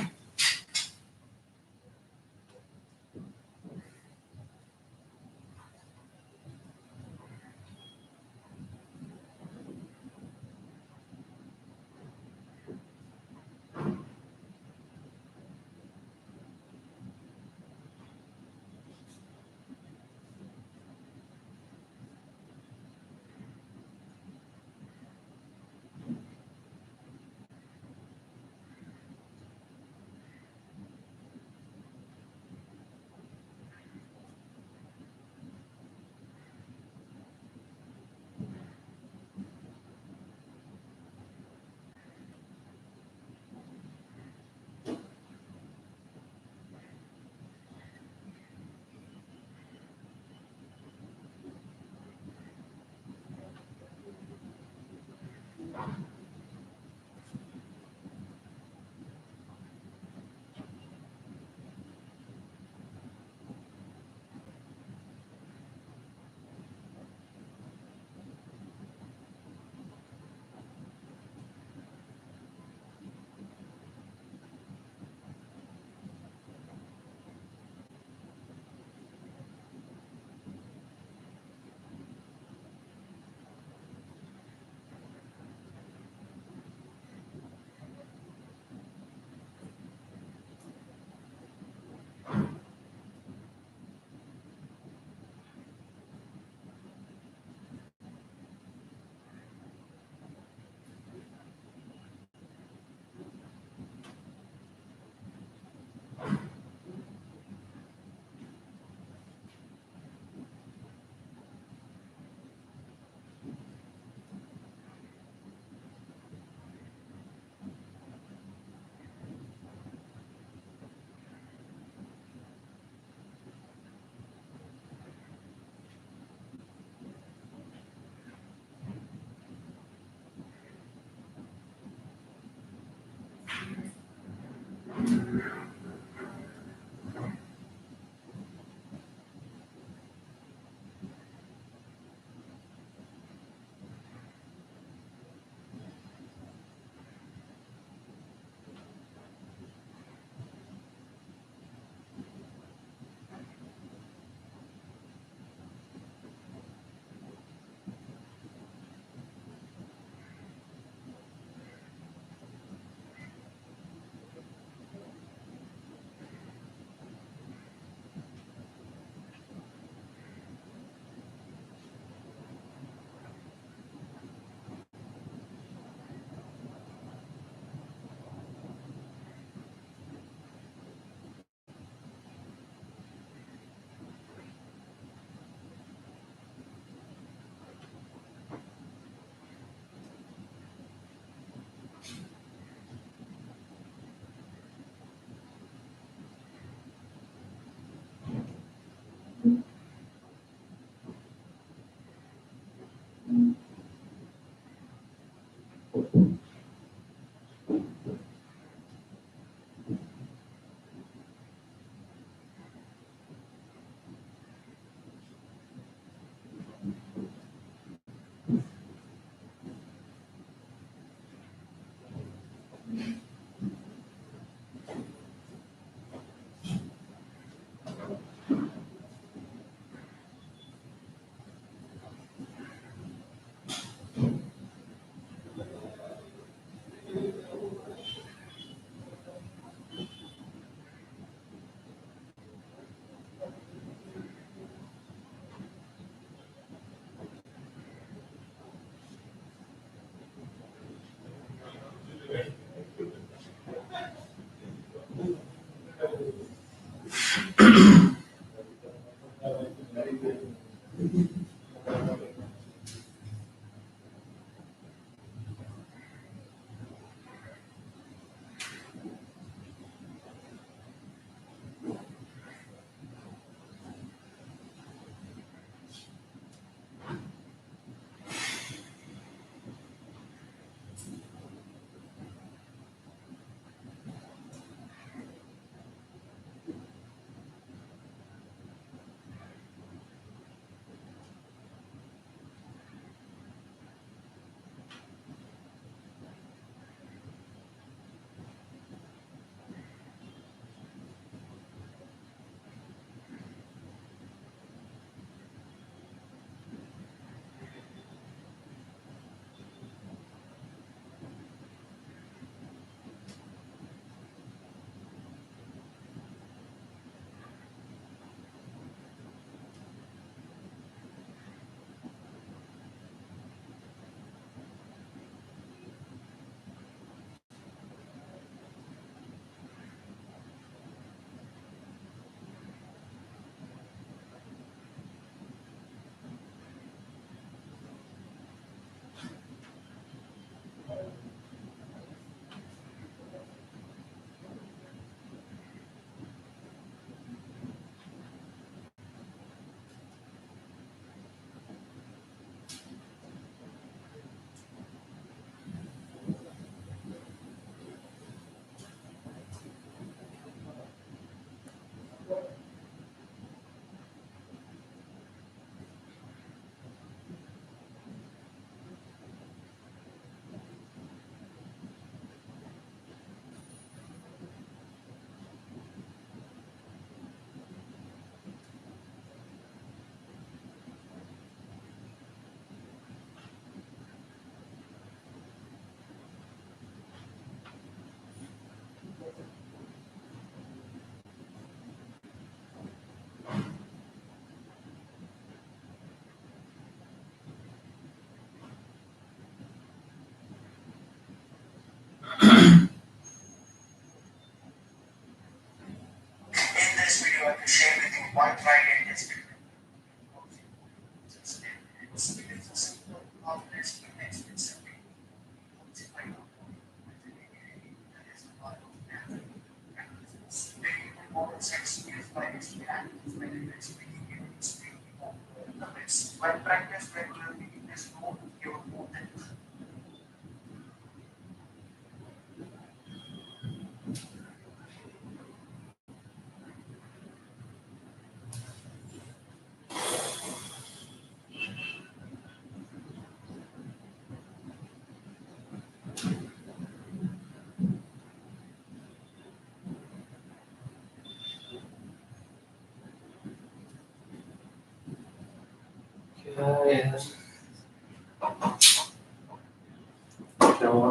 क्या हुआ?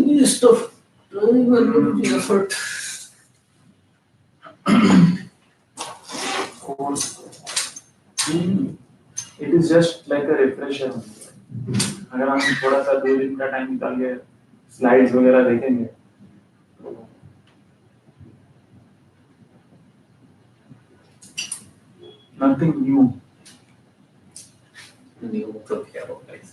Waste of time and effort. It is just like a refresher. अगर हम थोड़ा सा 2 दिन का टाइम निकाल के स्लाइड्स वगैरह देखेंगे तो nothing new. New तो क्या होगा इस?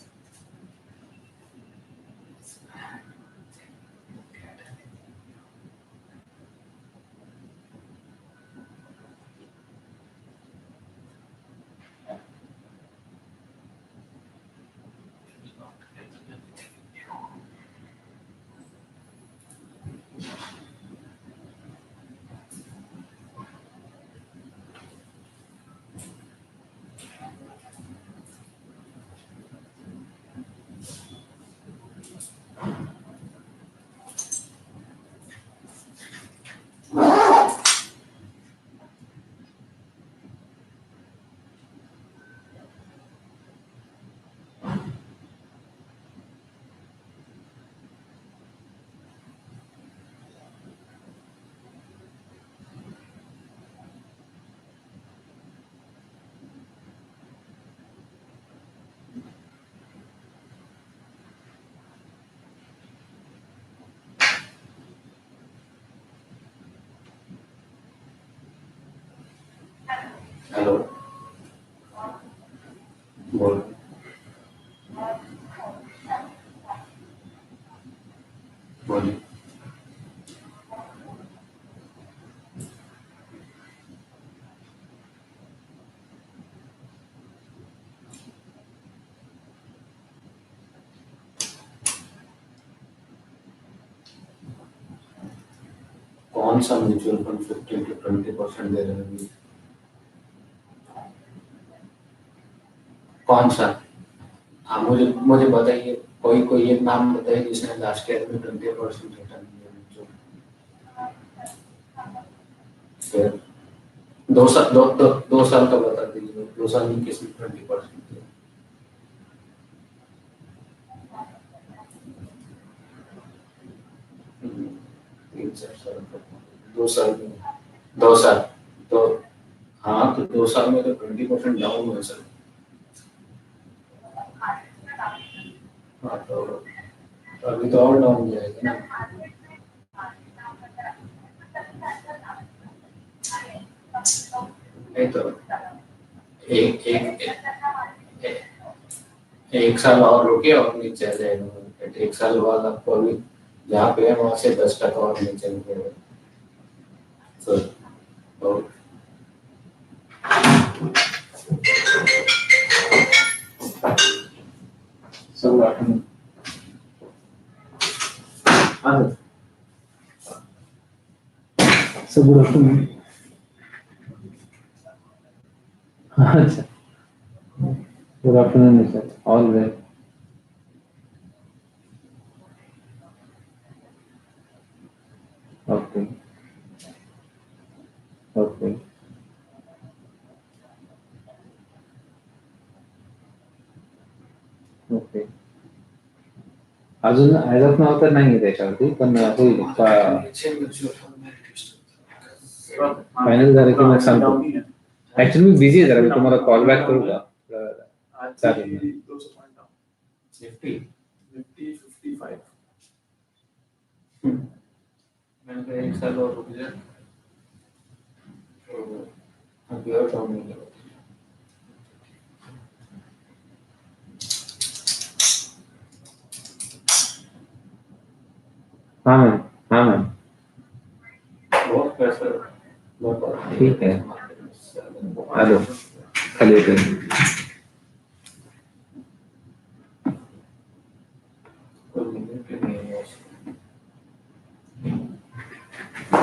हेलो बोल बोलिए कौन सा म्यूचुअल फंड 15 to 20% दे रहे हैं? कौन सा? हाँ मुझे मुझे बताइए कोई एक नाम बताइए जिसने लास्ट ईयर में 20% रिटर्न दिया। फिर 2 साल का बता दीजिए, 2 साल में किसने 20% दिया? तीन चार साल का, 2 साल में, 2 साल तो हाँ तो 2 साल में तो 20% डाउन हुआ सर। हाँ तो अभी तो और डाउन जाएगा ना। नहीं तो एक एक एक साल और रुके और नीचे आ जाएगा। एक साल बाद आपको अभी जहाँ पे है वहाँ से 10% और नीचे निकलेगा। तो So, good afternoon. अच्छा, good afternoon, sir. All well. Okay. Okay. Okay. अजून ऍज ऑफ नाव तर नाही त्याच्यावरती पण होईल फायनल झालं की मग सांगतो. ऍक्च्युअली मी बिझी आहे जरा, मी तुम्हाला कॉल बॅक करू का? चालेल. Nifty 55. मैंने कहा एक साल और रुक जाए। अभी और काम नहीं है। हाँ मैम, हाँ मैम, बहुत पैसा बहुत ठीक है, हेलो, खाली होते हैं। कोई नहीं